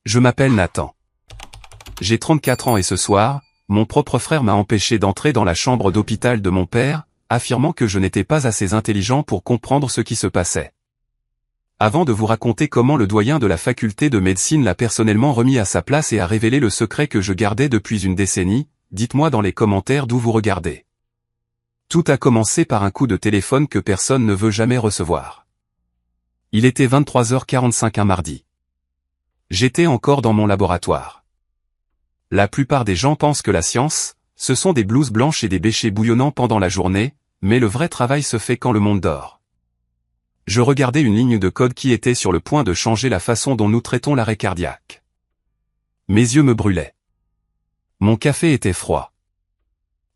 Je m'appelle Nathan. J'ai 34 ans et ce soir, mon propre frère m'a empêché d'entrer dans la chambre d'hôpital de mon père, affirmant que je n'étais pas assez intelligent pour comprendre ce qui se passait. Avant de vous raconter comment le doyen de la faculté de médecine l'a personnellement remis à sa place et a révélé le secret que je gardais depuis une décennie, dites-moi dans les commentaires d'où vous regardez. Tout a commencé par un coup de téléphone que personne ne veut jamais recevoir. Il était 23h45 un mardi. J'étais encore dans mon laboratoire. La plupart des gens pensent que la science, ce sont des blouses blanches et des béchets bouillonnants pendant la journée, mais le vrai travail se fait quand le monde dort. Je regardais une ligne de code qui était sur le point de changer la façon dont nous traitons l'arrêt cardiaque. Mes yeux me brûlaient. Mon café était froid.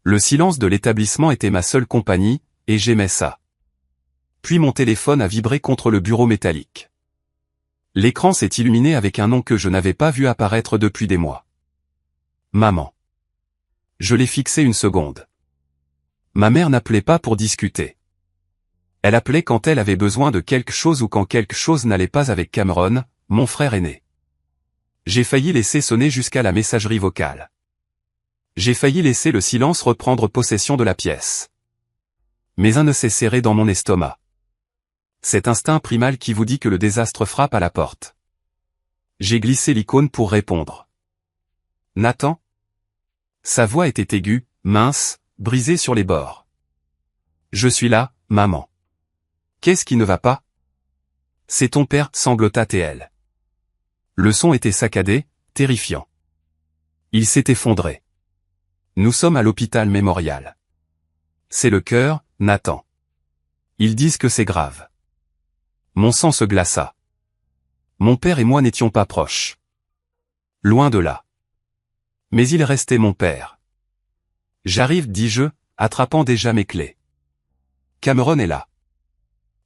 Le silence de l'établissement était ma seule compagnie, et j'aimais ça. Puis mon téléphone a vibré contre le bureau métallique. L'écran s'est illuminé avec un nom que je n'avais pas vu apparaître depuis des mois. Maman. Je l'ai fixé une seconde. Ma mère n'appelait pas pour discuter. Elle appelait quand elle avait besoin de quelque chose ou quand quelque chose n'allait pas avec Cameron, mon frère aîné. J'ai failli laisser sonner jusqu'à la messagerie vocale. J'ai failli laisser le silence reprendre possession de la pièce. Mais un nœud s'est serré dans mon estomac. Cet instinct primal qui vous dit que le désastre frappe à la porte. J'ai glissé l'icône pour répondre. Nathan ? Sa voix était aiguë, mince, brisée sur les bords. Je suis là, maman. Qu'est-ce qui ne va pas ? C'est ton père, sanglota TL. Le son était saccadé, terrifiant. Il s'est effondré. Nous sommes à l'hôpital mémorial. C'est le cœur, Nathan. Ils disent que c'est grave. Mon sang se glaça. Mon père et moi n'étions pas proches. Loin de là. Mais il restait mon père. J'arrive, dis-je, attrapant déjà mes clés. Cameron est là.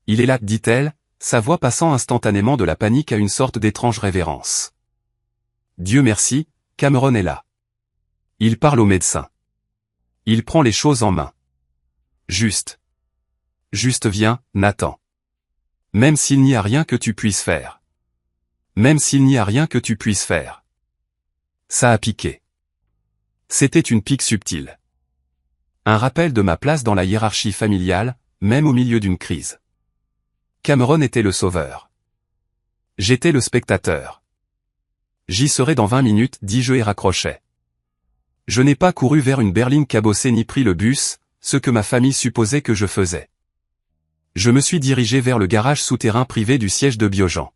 Il est là, dit-elle, sa voix passant instantanément de la panique à une sorte d'étrange révérence. Dieu merci, Cameron est là. Il parle au médecin. Il prend les choses en main. Juste viens, Nathan. Même s'il n'y a rien que tu puisses faire. Même s'il n'y a rien que tu puisses faire. Ça a piqué. C'était une pique subtile. Un rappel de ma place dans la hiérarchie familiale, même au milieu d'une crise. Cameron était le sauveur. J'étais le spectateur. J'y serai dans 20 minutes, dis-je et raccrochai. Je n'ai pas couru vers une berline cabossée ni pris le bus, ce que ma famille supposait que je faisais. Je me suis dirigé vers le garage souterrain privé du siège de Biogen.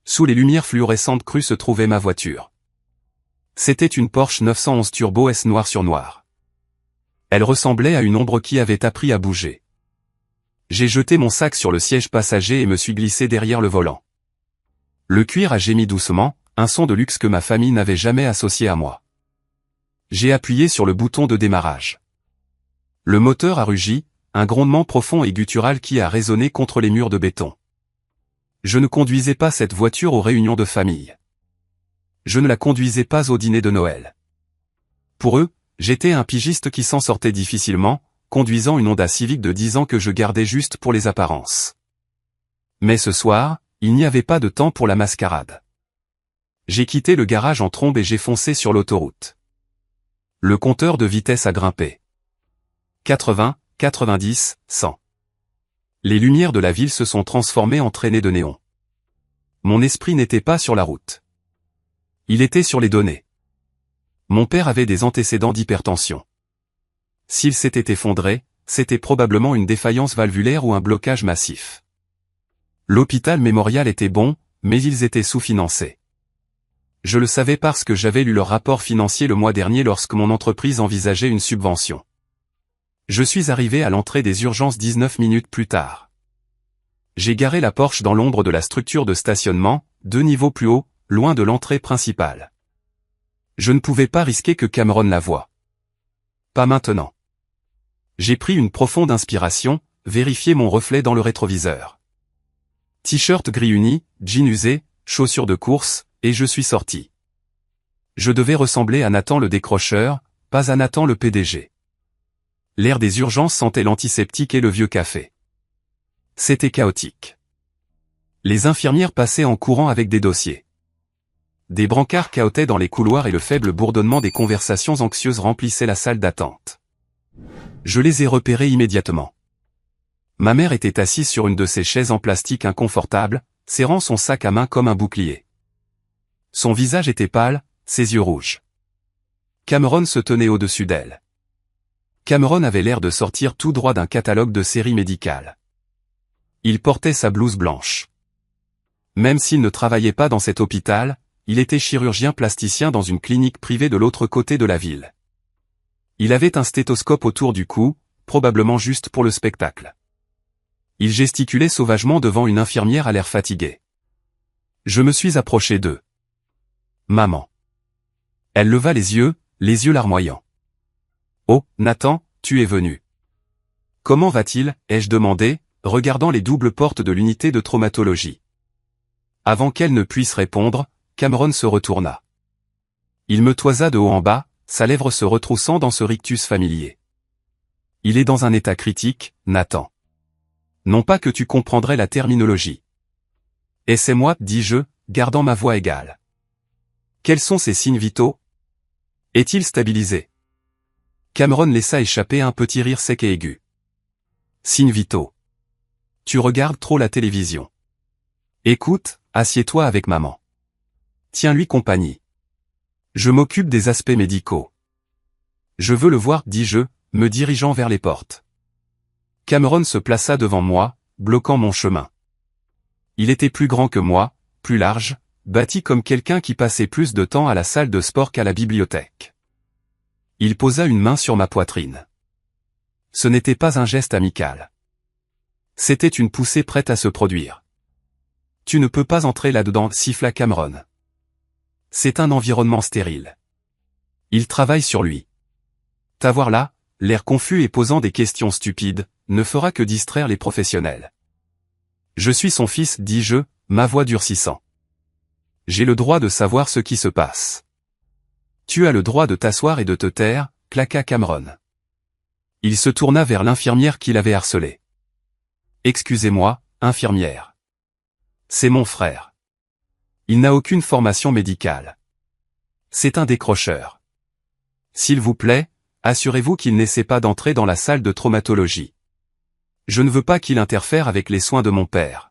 Sous les lumières fluorescentes crues se trouvait ma voiture. C'était une Porsche 911 Turbo S noir sur noir. Elle ressemblait à une ombre qui avait appris à bouger. J'ai jeté mon sac sur le siège passager et me suis glissé derrière le volant. Le cuir a gémi doucement, un son de luxe que ma famille n'avait jamais associé à moi. J'ai appuyé sur le bouton de démarrage. Le moteur a rugi, un grondement profond et guttural qui a résonné contre les murs de béton. Je ne conduisais pas cette voiture aux réunions de famille. Je ne la conduisais pas au dîner de Noël. Pour eux, j'étais un pigiste qui s'en sortait difficilement, conduisant une Honda Civic de 10 ans que je gardais juste pour les apparences. Mais ce soir, il n'y avait pas de temps pour la mascarade. J'ai quitté le garage en trombe et j'ai foncé sur l'autoroute. Le compteur de vitesse a grimpé. 80, 90, 100. Les lumières de la ville se sont transformées en traînées de néon. Mon esprit n'était pas sur la route. Il était sur les données. Mon père avait des antécédents d'hypertension. S'il s'était effondré, c'était probablement une défaillance valvulaire ou un blocage massif. L'hôpital mémorial était bon, mais ils étaient sous-financés. Je le savais parce que j'avais lu leur rapport financier le mois dernier lorsque mon entreprise envisageait une subvention. Je suis arrivé à l'entrée des urgences 19 minutes plus tard. J'ai garé la Porsche dans l'ombre de la structure de stationnement, 2 niveaux plus haut, loin de l'entrée principale. Je ne pouvais pas risquer que Cameron la voie. Pas maintenant. J'ai pris une profonde inspiration, vérifié mon reflet dans le rétroviseur. T-shirt gris uni, jean usé, chaussures de course, et je suis sorti. Je devais ressembler à Nathan le décrocheur, pas à Nathan le PDG. L'air des urgences sentait l'antiseptique et le vieux café. C'était chaotique. Les infirmières passaient en courant avec des dossiers. Des brancards cahotaient dans les couloirs et le faible bourdonnement des conversations anxieuses remplissait la salle d'attente. Je les ai repérés immédiatement. Ma mère était assise sur une de ces chaises en plastique inconfortable, serrant son sac à main comme un bouclier. Son visage était pâle, ses yeux rouges. Cameron se tenait au-dessus d'elle. Cameron avait l'air de sortir tout droit d'un catalogue de série médicale. Il portait sa blouse blanche. Même s'il ne travaillait pas dans cet hôpital, il était chirurgien plasticien dans une clinique privée de l'autre côté de la ville. Il avait un stéthoscope autour du cou, probablement juste pour le spectacle. Il gesticulait sauvagement devant une infirmière à l'air fatigué. Je me suis approché d'eux. Maman. Elle leva les yeux larmoyants. Oh, Nathan, tu es venu. Comment va-t-il, ai-je demandé, regardant les doubles portes de l'unité de traumatologie. Avant qu'elle ne puisse répondre, Cameron se retourna. Il me toisa de haut en bas, sa lèvre se retroussant dans ce rictus familier. Il est dans un état critique, Nathan. Non pas que tu comprendrais la terminologie. Et c'est moi, dis-je, gardant ma voix égale. Quels sont ses signes vitaux? Est-il stabilisé? Cameron laissa échapper un petit rire sec et aigu. Signes vitaux. Tu regardes trop la télévision. Écoute, assieds-toi avec maman. Tiens-lui compagnie. Je m'occupe des aspects médicaux. Je veux le voir, dis-je, me dirigeant vers les portes. Cameron se plaça devant moi, bloquant mon chemin. Il était plus grand que moi, plus large, bâti comme quelqu'un qui passait plus de temps à la salle de sport qu'à la bibliothèque. Il posa une main sur ma poitrine. Ce n'était pas un geste amical. C'était une poussée prête à se produire. Tu ne peux pas entrer là-dedans, siffla Cameron. C'est un environnement stérile. Il travaille sur lui. T'avoir là, l'air confus et posant des questions stupides, ne fera que distraire les professionnels. Je suis son fils, dis-je, ma voix durcissant. J'ai le droit de savoir ce qui se passe. Tu as le droit de t'asseoir et de te taire, claqua Cameron. Il se tourna vers l'infirmière qui l'avait harcelé. Excusez-moi, infirmière. C'est mon frère. Il n'a aucune formation médicale. C'est un décrocheur. S'il vous plaît, assurez-vous qu'il n'essaie pas d'entrer dans la salle de traumatologie. Je ne veux pas qu'il interfère avec les soins de mon père.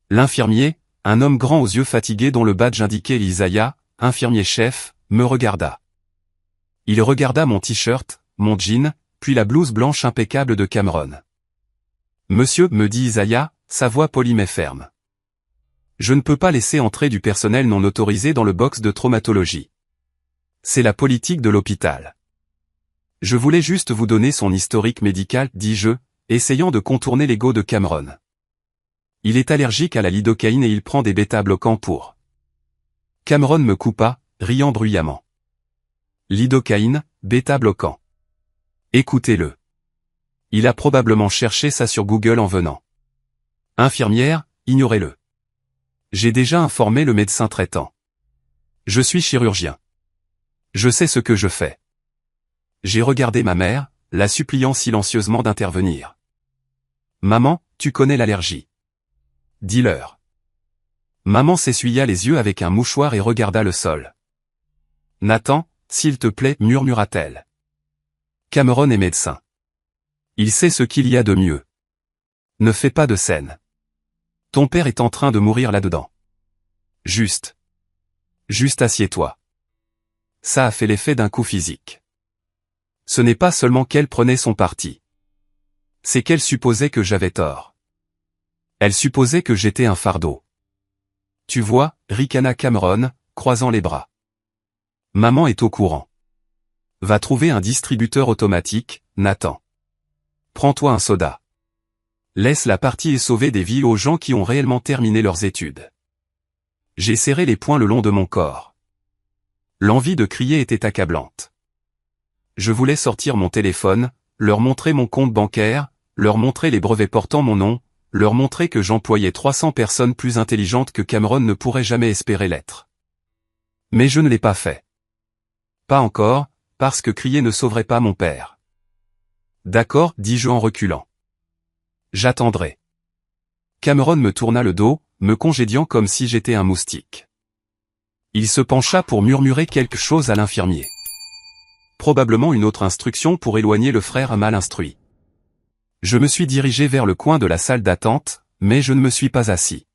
L'infirmier, un homme grand aux yeux fatigués dont le badge indiquait l'Isaiah, infirmier-chef, me regarda. Il regarda mon t-shirt, mon jean, puis la blouse blanche impeccable de Cameron. Monsieur, me dit Isaiah, sa voix polie mais ferme. Je ne peux pas laisser entrer du personnel non autorisé dans le box de traumatologie. C'est la politique de l'hôpital. Je voulais juste vous donner son historique médical, dis-je, essayant de contourner l'ego de Cameron. Il est allergique à la lidocaïne et il prend des bêta-bloquants pour. Cameron me coupa, riant bruyamment. Lidocaïne, bêta-bloquant. Écoutez-le. Il a probablement cherché ça sur Google en venant. Infirmière, ignorez-le. J'ai déjà informé le médecin traitant. Je suis chirurgien. Je sais ce que je fais. J'ai regardé ma mère, la suppliant silencieusement d'intervenir. Maman, tu connais l'allergie. Dis-leur. Maman s'essuya les yeux avec un mouchoir et regarda le sol. Nathan, s'il te plaît, murmura-t-elle. Cameron est médecin. Il sait ce qu'il y a de mieux. Ne fais pas de scène. Ton père est en train de mourir là-dedans. Juste assieds-toi. Ça a fait l'effet d'un coup physique. Ce n'est pas seulement qu'elle prenait son parti. C'est qu'elle supposait que j'avais tort. Elle supposait que j'étais un fardeau. Tu vois, ricana Cameron, croisant les bras. Maman est au courant. Va trouver un distributeur automatique, Nathan. Prends-toi un soda. Laisse la partie et sauver des vies aux gens qui ont réellement terminé leurs études. J'ai serré les poings le long de mon corps. L'envie de crier était accablante. Je voulais sortir mon téléphone, leur montrer mon compte bancaire, leur montrer les brevets portant mon nom, leur montrer que j'employais 300 personnes plus intelligentes que Cameron ne pourrait jamais espérer l'être. Mais je ne l'ai pas fait. Pas encore, parce que crier ne sauverait pas mon père. D'accord, dis-je en reculant. J'attendrai. Cameron me tourna le dos, me congédiant comme si j'étais un moustique. Il se pencha pour murmurer quelque chose à l'infirmier. Probablement une autre instruction pour éloigner le frère mal instruit. Je me suis dirigé vers le coin de la salle d'attente, mais je ne me suis pas assis.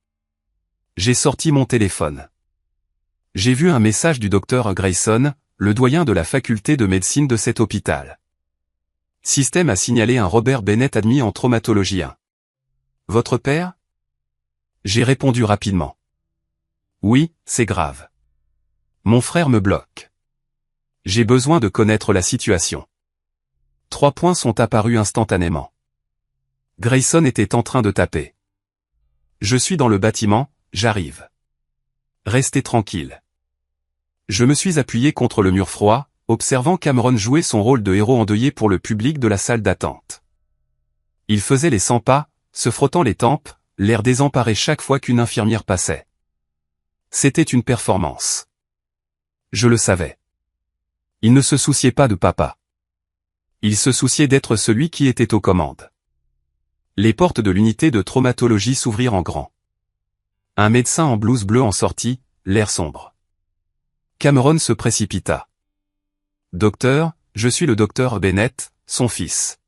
J'ai sorti mon téléphone. J'ai vu un message du docteur Grayson, le doyen de la faculté de médecine de cet hôpital. Système a signalé un Robert Bennett admis en traumatologie 1. Votre père? J'ai répondu rapidement. Oui, c'est grave. Mon frère me bloque. J'ai besoin de connaître la situation. 3 points sont apparus instantanément. Grayson était en train de taper. Je suis dans le bâtiment, j'arrive. Restez tranquille. Je me suis appuyé contre le mur froid, observant Cameron jouer son rôle de héros endeuillé pour le public de la salle d'attente. Il faisait les 100 pas, se frottant les tempes, l'air désemparé chaque fois qu'une infirmière passait. C'était une performance. Je le savais. Il ne se souciait pas de papa. Il se souciait d'être celui qui était aux commandes. Les portes de l'unité de traumatologie s'ouvrirent en grand. Un médecin en blouse bleue en sortit, l'air sombre. Cameron se précipita. « Docteur, je suis le docteur Bennett, son fils.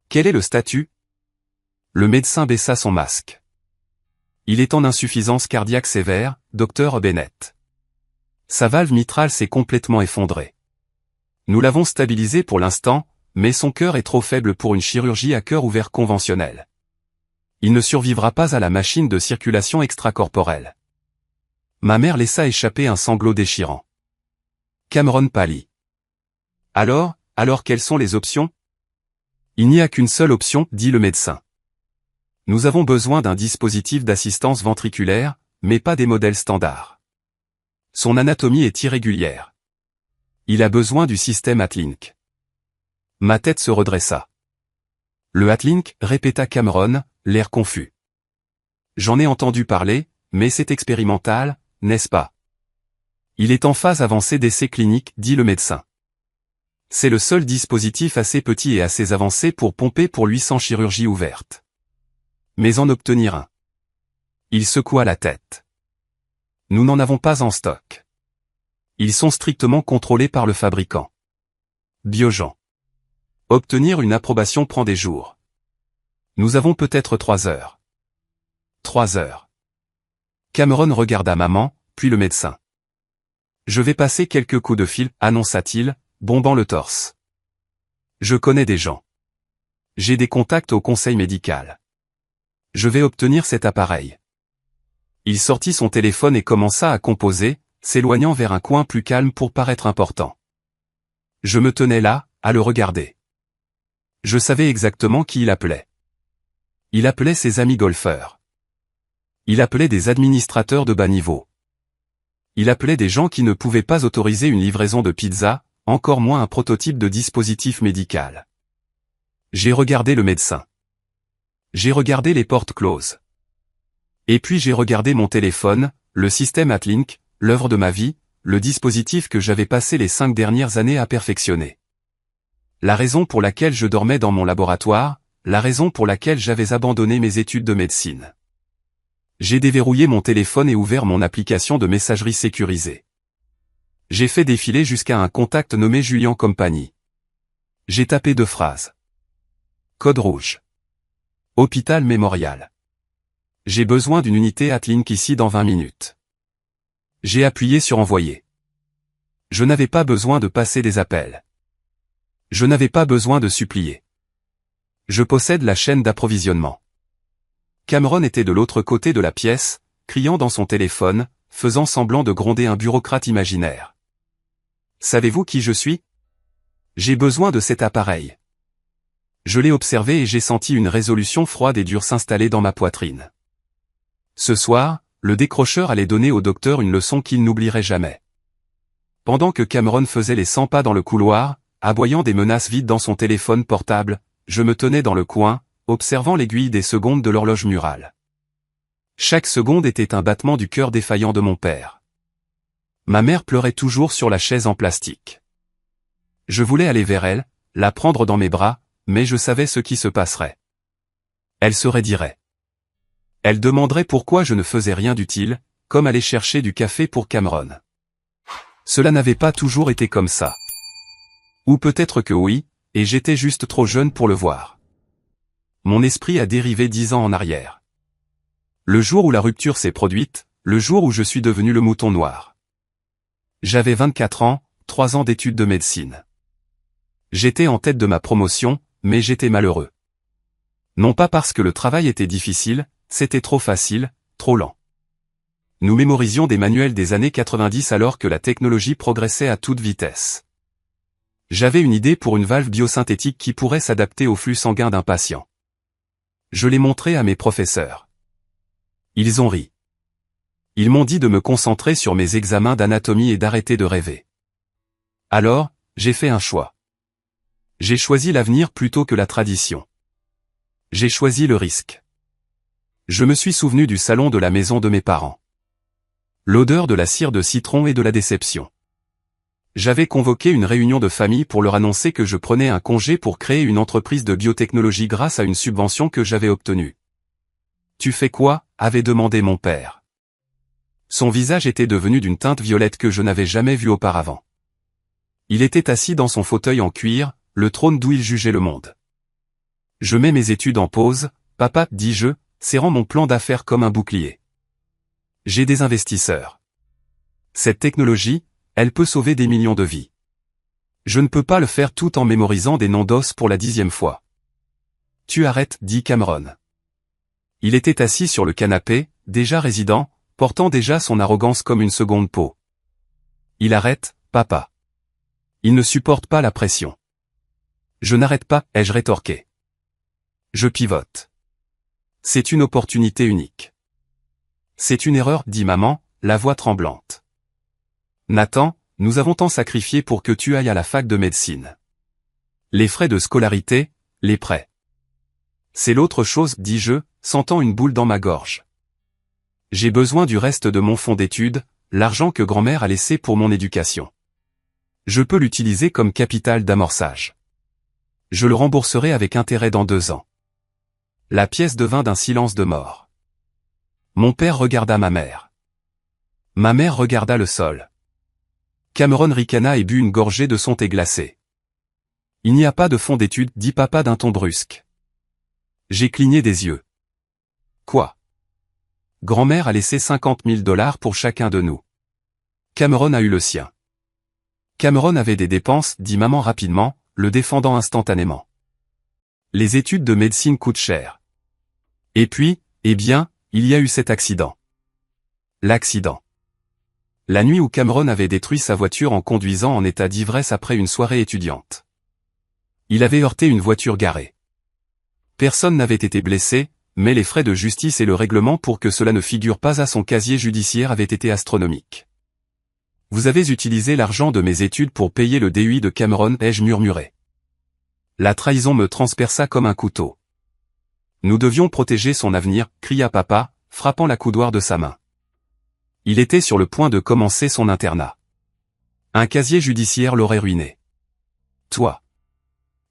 Quel est le statut ?» Le médecin baissa son masque. « Il est en insuffisance cardiaque sévère, docteur Bennett. Sa valve mitrale s'est complètement effondrée. Nous l'avons stabilisé pour l'instant, mais son cœur est trop faible pour une chirurgie à cœur ouvert conventionnelle. Il ne survivra pas à la machine de circulation extracorporelle. » Ma mère laissa échapper un sanglot déchirant. Cameron pâlit. « Alors quelles sont les options ?» « Il n'y a qu'une seule option, dit le médecin. Nous avons besoin d'un dispositif d'assistance ventriculaire, mais pas des modèles standards. Son anatomie est irrégulière. Il a besoin du système Atlink. » Ma tête se redressa. « Le Atlink, répéta Cameron, l'air confus. J'en ai entendu parler, mais c'est expérimental, n'est-ce pas? Il est en phase avancée d'essais cliniques, dit le médecin. C'est le seul dispositif assez petit et assez avancé pour pomper pour lui sans chirurgie ouverte. Mais en obtenir un. Il secoua la tête. Nous n'en avons pas en stock. Ils sont strictement contrôlés par le fabricant. Biogen. Obtenir une approbation prend des jours. Nous avons peut-être 3 heures. 3 heures. Cameron regarda maman, puis le médecin. Je vais passer quelques coups de fil, annonça-t-il, bombant le torse. Je connais des gens. J'ai des contacts au conseil médical. Je vais obtenir cet appareil. Il sortit son téléphone et commença à composer, s'éloignant vers un coin plus calme pour paraître important. Je me tenais là, à le regarder. Je savais exactement qui il appelait. Il appelait ses amis golfeurs. Il appelait des administrateurs de bas niveau. Il appelait des gens qui ne pouvaient pas autoriser une livraison de pizza, encore moins un prototype de dispositif médical. J'ai regardé le médecin. J'ai regardé les portes closes. Et puis j'ai regardé mon téléphone, le système Atlink, l'œuvre de ma vie, le dispositif que j'avais passé les 5 dernières années à perfectionner. La raison pour laquelle je dormais dans mon laboratoire, la raison pour laquelle j'avais abandonné mes études de médecine. J'ai déverrouillé mon téléphone et ouvert mon application de messagerie sécurisée. J'ai fait défiler jusqu'à un contact nommé Julien Compagnie. J'ai tapé 2 phrases. Code rouge. Hôpital Mémorial. J'ai besoin d'une unité Atlink ici dans 20 minutes. J'ai appuyé sur envoyer. Je n'avais pas besoin de passer des appels. Je n'avais pas besoin de supplier. Je possède la chaîne d'approvisionnement. Cameron était de l'autre côté de la pièce, criant dans son téléphone, faisant semblant de gronder un bureaucrate imaginaire. Savez-vous qui je suis? J'ai besoin de cet appareil. Je l'ai observé et j'ai senti une résolution froide et dure s'installer dans ma poitrine. Ce soir, le décrocheur allait donner au docteur une leçon qu'il n'oublierait jamais. Pendant que Cameron faisait les 100 pas dans le couloir, aboyant des menaces vides dans son téléphone portable, je me tenais dans le coin, observant l'aiguille des secondes de l'horloge murale. Chaque seconde était un battement du cœur défaillant de mon père. Ma mère pleurait toujours sur la chaise en plastique. Je voulais aller vers elle, la prendre dans mes bras, mais je savais ce qui se passerait. Elle se raidirait. Elle demanderait pourquoi je ne faisais rien d'utile, comme aller chercher du café pour Cameron. Cela n'avait pas toujours été comme ça. Ou peut-être que oui, et j'étais juste trop jeune pour le voir. Mon esprit a dérivé 10 ans en arrière. Le jour où la rupture s'est produite, le jour où je suis devenu le mouton noir. J'avais 24 ans, 3 ans d'études de médecine. J'étais en tête de ma promotion, mais j'étais malheureux. Non pas parce que le travail était difficile, c'était trop facile, trop lent. Nous mémorisions des manuels des années 90 alors que la technologie progressait à toute vitesse. J'avais une idée pour une valve biosynthétique qui pourrait s'adapter au flux sanguin d'un patient. Je l'ai montré à mes professeurs. Ils ont ri. Ils m'ont dit de me concentrer sur mes examens d'anatomie et d'arrêter de rêver. Alors, j'ai fait un choix. J'ai choisi l'avenir plutôt que la tradition. J'ai choisi le risque. Je me suis souvenu du salon de la maison de mes parents. L'odeur de la cire de citron et de la déception. J'avais convoqué une réunion de famille pour leur annoncer que je prenais un congé pour créer une entreprise de biotechnologie grâce à une subvention que j'avais obtenue. « Tu fais quoi ?» avait demandé mon père. Son visage était devenu d'une teinte violette que je n'avais jamais vue auparavant. Il était assis dans son fauteuil en cuir, le trône d'où il jugeait le monde. « Je mets mes études en pause, papa, dis-je, serrant mon plan d'affaires comme un bouclier. J'ai des investisseurs. Cette technologie, elle peut sauver des millions de vies. Je ne peux pas le faire tout en mémorisant des noms d'os pour la 10e fois. Tu arrêtes, dit Cameron. Il était assis sur le canapé, déjà résident, portant déjà son arrogance comme une seconde peau. Il arrête, papa. Il ne supporte pas la pression. Je n'arrête pas, ai-je rétorqué. Je pivote. C'est une opportunité unique. C'est une erreur, dit maman, la voix tremblante. Nathan, nous avons tant sacrifié pour que tu ailles à la fac de médecine. Les frais de scolarité, les prêts. C'est l'autre chose, dis-je, sentant une boule dans ma gorge. J'ai besoin du reste de mon fonds d'études, l'argent que grand-mère a laissé pour mon éducation. Je peux l'utiliser comme capital d'amorçage. Je le rembourserai avec intérêt dans 2 ans. La pièce devint d'un silence de mort. Mon père regarda ma mère. Ma mère regarda le sol. Cameron ricana et but une gorgée de son thé glacé. Il n'y a pas de fonds d'études, dit papa d'un ton brusque. J'ai cligné des yeux. Quoi? Grand-mère a laissé $50 000 pour chacun de nous. Cameron a eu le sien. Cameron avait des dépenses, dit maman rapidement, le défendant instantanément. Les études de médecine coûtent cher. Et puis, eh bien, il y a eu cet accident. L'accident. La nuit où Cameron avait détruit sa voiture en conduisant en état d'ivresse après une soirée étudiante. Il avait heurté une voiture garée. Personne n'avait été blessé, mais les frais de justice et le règlement pour que cela ne figure pas à son casier judiciaire avaient été astronomiques. Vous avez utilisé l'argent de mes études pour payer le DUI de Cameron, ai-je murmuré. La trahison me transperça comme un couteau. Nous devions protéger son avenir, cria papa, frappant la coudoir de sa main. Il était sur le point de commencer son internat. Un casier judiciaire l'aurait ruiné. Toi.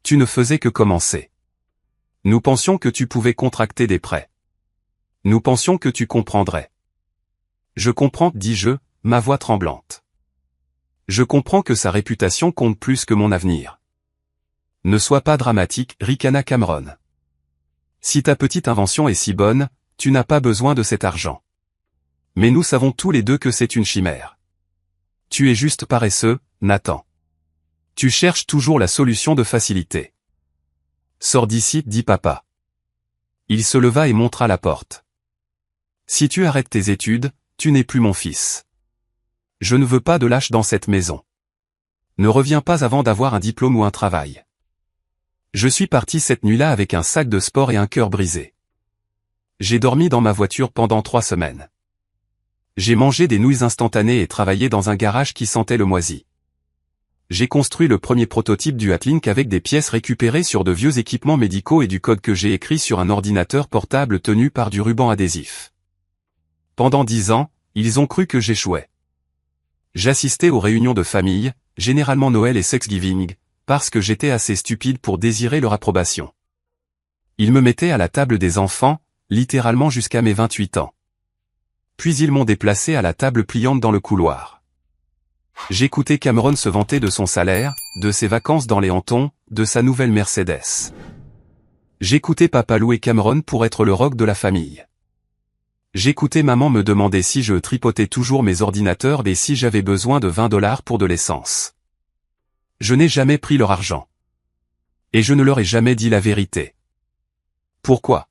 Tu ne faisais que commencer. Nous pensions que tu pouvais contracter des prêts. Nous pensions que tu comprendrais. Je comprends, dis-je, ma voix tremblante. Je comprends que sa réputation compte plus que mon avenir. Ne sois pas dramatique, ricana Cameron. Si ta petite invention est si bonne, tu n'as pas besoin de cet argent. Mais nous savons tous les deux que c'est une chimère. Tu es juste paresseux, Nathan. Tu cherches toujours la solution de facilité. Sors d'ici, dit papa. Il se leva et montra la porte. Si tu arrêtes tes études, tu n'es plus mon fils. Je ne veux pas de lâche dans cette maison. Ne reviens pas avant d'avoir un diplôme ou un travail. Je suis parti cette nuit-là avec un sac de sport et un cœur brisé. J'ai dormi dans ma voiture pendant 3 semaines. J'ai mangé des nouilles instantanées et travaillé dans un garage qui sentait le moisi. J'ai construit le premier prototype du Hatlink avec des pièces récupérées sur de vieux équipements médicaux et du code que j'ai écrit sur un ordinateur portable tenu par du ruban adhésif. Pendant 10 ans, ils ont cru que j'échouais. J'assistais aux réunions de famille, généralement Noël et Thanksgiving, parce que j'étais assez stupide pour désirer leur approbation. Ils me mettaient à la table des enfants, littéralement jusqu'à mes 28 ans. Puis ils m'ont déplacé à la table pliante dans le couloir. J'écoutais Cameron se vanter de son salaire, de ses vacances dans les Hamptons, de sa nouvelle Mercedes. J'écoutais papa louer Cameron pour être le rock de la famille. J'écoutais maman me demander si je tripotais toujours mes ordinateurs et si j'avais besoin de 20 $ pour de l'essence. Je n'ai jamais pris leur argent. Et je ne leur ai jamais dit la vérité. Pourquoi?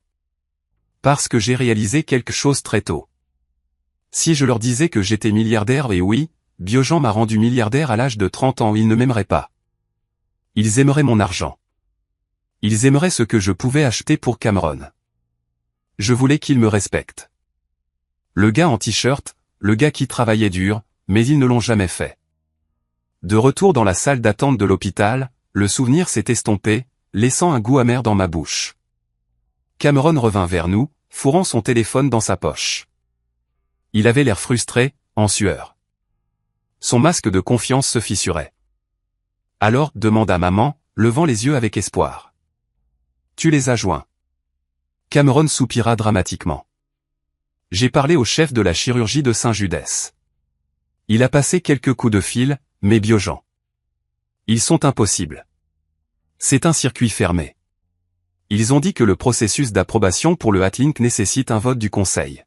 Parce que j'ai réalisé quelque chose très tôt. Si je leur disais que j'étais milliardaire, et oui, Biogen m'a rendu milliardaire à l'âge de 30 ans, ils ne m'aimeraient pas. Ils aimeraient mon argent. Ils aimeraient ce que je pouvais acheter pour Cameron. Je voulais qu'ils me respectent. Le gars en t-shirt, le gars qui travaillait dur, mais ils ne l'ont jamais fait. De retour dans la salle d'attente de l'hôpital, le souvenir s'est estompé, laissant un goût amer dans ma bouche. Cameron revint vers nous, fourrant son téléphone dans sa poche. Il avait l'air frustré, en sueur. Son masque de confiance se fissurait. Alors, demanda maman, levant les yeux avec espoir. Tu les as joints. Cameron soupira dramatiquement. J'ai parlé au chef de la chirurgie de Saint-Judès. Il a passé quelques coups de fil, mais Biogen. Ils sont impossibles. C'est un circuit fermé. Ils ont dit que le processus d'approbation pour le Hatlink nécessite un vote du conseil.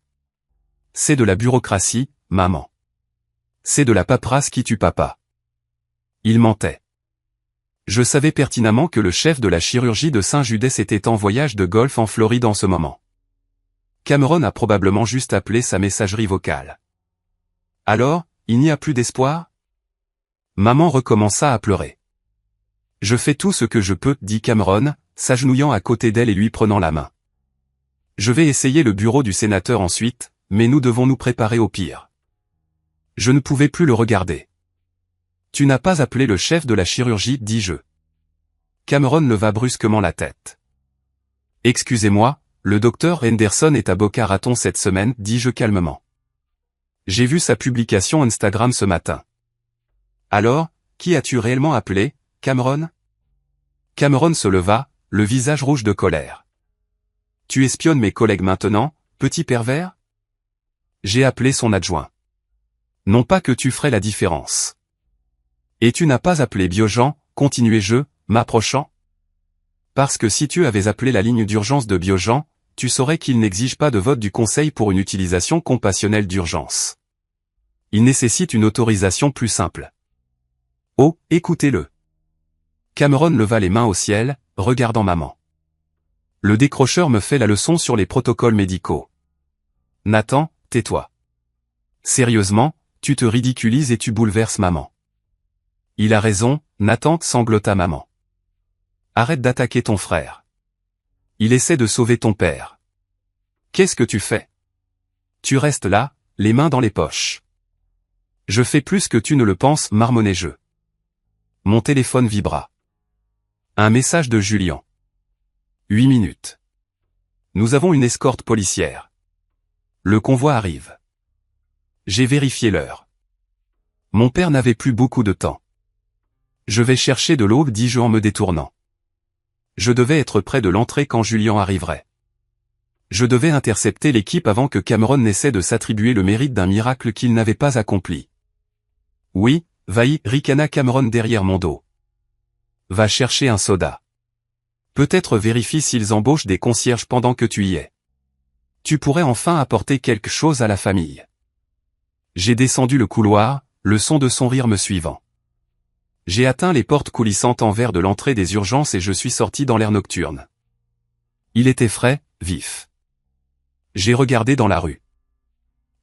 C'est de la bureaucratie, maman. C'est de la paperasse qui tue papa. Il mentait. Je savais pertinemment que le chef de la chirurgie de Saint-Judès était en voyage de golf en Floride en ce moment. Cameron a probablement juste appelé sa messagerie vocale. Alors, il n'y a plus d'espoir? Maman recommença à pleurer. Je fais tout ce que je peux, dit Cameron, s'agenouillant à côté d'elle et lui prenant la main. Je vais essayer le bureau du sénateur ensuite, mais nous devons nous préparer au pire. Je ne pouvais plus le regarder. Tu n'as pas appelé le chef de la chirurgie, dis-je. Cameron leva brusquement la tête. Excusez-moi, le docteur Henderson est à Boca Raton cette semaine, dis-je calmement. J'ai vu sa publication Instagram ce matin. Alors, qui as-tu réellement appelé, Cameron? Cameron se leva, le visage rouge de colère. Tu espionnes mes collègues maintenant, petit pervers? J'ai appelé son adjoint. Non pas que tu ferais la différence. Et tu n'as pas appelé Biogen, continuai-je, m'approchant? Parce que si tu avais appelé la ligne d'urgence de Biogen, tu saurais qu'il n'exige pas de vote du conseil pour une utilisation compassionnelle d'urgence. Il nécessite une autorisation plus simple. Oh, écoutez-le. Cameron leva les mains au ciel, regardant maman. Le décrocheur me fait la leçon sur les protocoles médicaux. Nathan, tais-toi. Sérieusement, tu te ridiculises et tu bouleverses maman. Il a raison, Nathan, sanglota maman. Arrête d'attaquer ton frère. Il essaie de sauver ton père. Qu'est-ce que tu fais? Tu restes là, les mains dans les poches. Je fais plus que tu ne le penses, marmonnai-je. Mon téléphone vibra. Un message de Julien. 8 minutes. Nous avons une escorte policière. Le convoi arrive. J'ai vérifié l'heure. Mon père n'avait plus beaucoup de temps. Je vais chercher de l'aube, dis-je en me détournant. Je devais être près de l'entrée quand Julien arriverait. Je devais intercepter l'équipe avant que Cameron n'essaie de s'attribuer le mérite d'un miracle qu'il n'avait pas accompli. Oui, va-y, ricana Cameron derrière mon dos. Va chercher un soda. Peut-être vérifie s'ils embauchent des concierges pendant que tu y es. Tu pourrais enfin apporter quelque chose à la famille. J'ai descendu le couloir, le son de son rire me suivant. J'ai atteint les portes coulissantes en verre de l'entrée des urgences et je suis sorti dans l'air nocturne. Il était frais, vif. J'ai regardé dans la rue.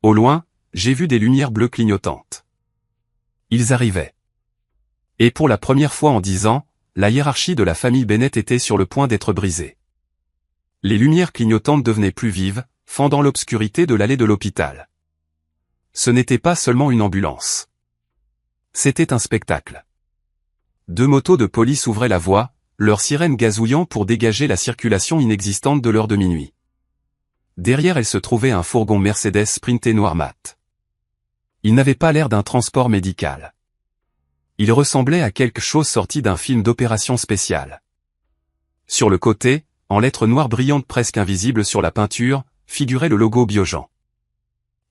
Au loin, j'ai vu des lumières bleues clignotantes. Ils arrivaient. Et pour la première fois en 10 ans, la hiérarchie de la famille Bennett était sur le point d'être brisée. Les lumières clignotantes devenaient plus vives, fendant l'obscurité de l'allée de l'hôpital. Ce n'était pas seulement une ambulance. C'était un spectacle. 2 motos de police ouvraient la voie, leurs sirènes gazouillant pour dégager la circulation inexistante de l'heure de minuit. Derrière elles se trouvait un fourgon Mercedes sprinté noir mat. Il n'avait pas l'air d'un transport médical. Il ressemblait à quelque chose sorti d'un film d'opération spéciale. Sur le côté, en lettres noires brillantes presque invisibles sur la peinture, figurait le logo Biogen.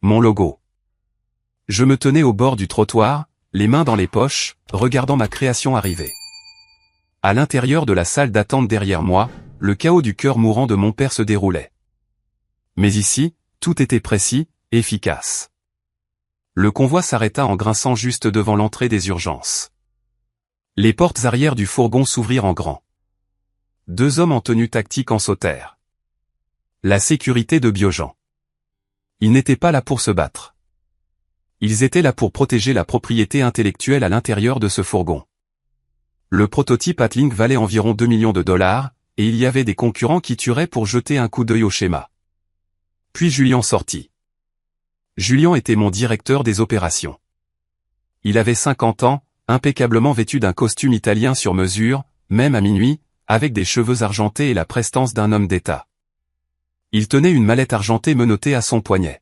Mon logo. Je me tenais au bord du trottoir, les mains dans les poches, regardant ma création arriver. À l'intérieur de la salle d'attente derrière moi, le chaos du cœur mourant de mon père se déroulait. Mais ici, tout était précis, efficace. Le convoi s'arrêta en grinçant juste devant l'entrée des urgences. Les portes arrière du fourgon s'ouvrirent en grand. 2 hommes en tenue tactique en sautèrent. La sécurité de Biogen. Ils n'étaient pas là pour se battre. Ils étaient là pour protéger la propriété intellectuelle à l'intérieur de ce fourgon. Le prototype Atlink valait environ 2 millions de dollars, et il y avait des concurrents qui tueraient pour jeter un coup d'œil au schéma. Puis Julian sortit. Julian était mon directeur des opérations. Il avait 50 ans, impeccablement vêtu d'un costume italien sur mesure, même à minuit, avec des cheveux argentés et la prestance d'un homme d'État. Il tenait une mallette argentée menottée à son poignet.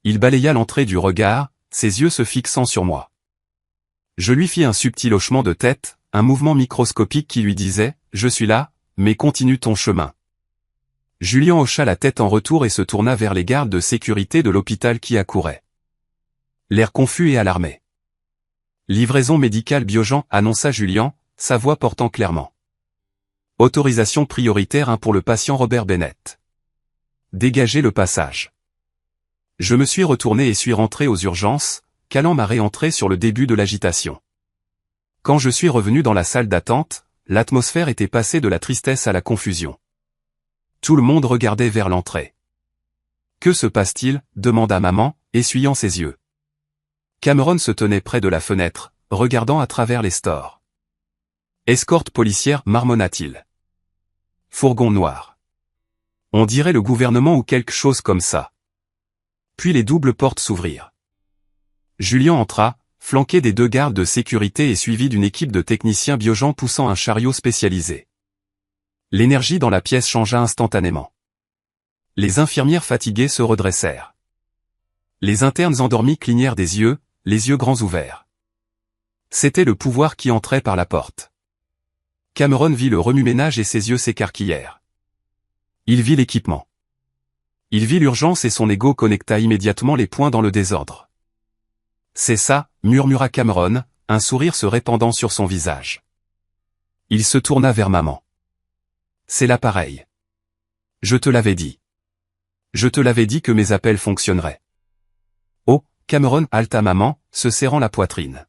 Il balaya l'entrée du regard, ses yeux se fixant sur moi. Je lui fis un subtil hochement de tête, un mouvement microscopique qui lui disait « Je suis là, mais continue ton chemin ». Julian hocha la tête en retour et se tourna vers les gardes de sécurité de l'hôpital qui accouraient. L'air confus et alarmé. « Livraison médicale Biogen » annonça Julian, sa voix portant clairement. « Autorisation prioritaire 1 pour le patient Robert Bennett. Dégagez le passage. » Je me suis retourné et suis rentré aux urgences, calant ma réentrée sur le début de l'agitation. Quand je suis revenu dans la salle d'attente, l'atmosphère était passée de la tristesse à la confusion. Tout le monde regardait vers l'entrée. « Que se passe-t-il » demanda maman, essuyant ses yeux. Cameron se tenait près de la fenêtre, regardant à travers les stores. « Escorte policière » marmonna-t-il. « Fourgon noir. On dirait le gouvernement ou quelque chose comme ça. » Puis les doubles portes s'ouvrirent. Julian entra, flanqué des 2 gardes de sécurité et suivi d'une équipe de techniciens Biogen poussant un chariot spécialisé. L'énergie dans la pièce changea instantanément. Les infirmières fatiguées se redressèrent. Les internes endormis clignèrent des yeux, les yeux grands ouverts. C'était le pouvoir qui entrait par la porte. Cameron vit le remue-ménage et ses yeux s'écarquillèrent. Il vit l'équipement. Il vit l'urgence et son ego connecta immédiatement les points dans le désordre. « C'est ça », murmura Cameron, un sourire se répandant sur son visage. Il se tourna vers maman. « C'est l'appareil. Je te l'avais dit. Je te l'avais dit que mes appels fonctionneraient. » Oh, Cameron haleta maman, se serrant la poitrine.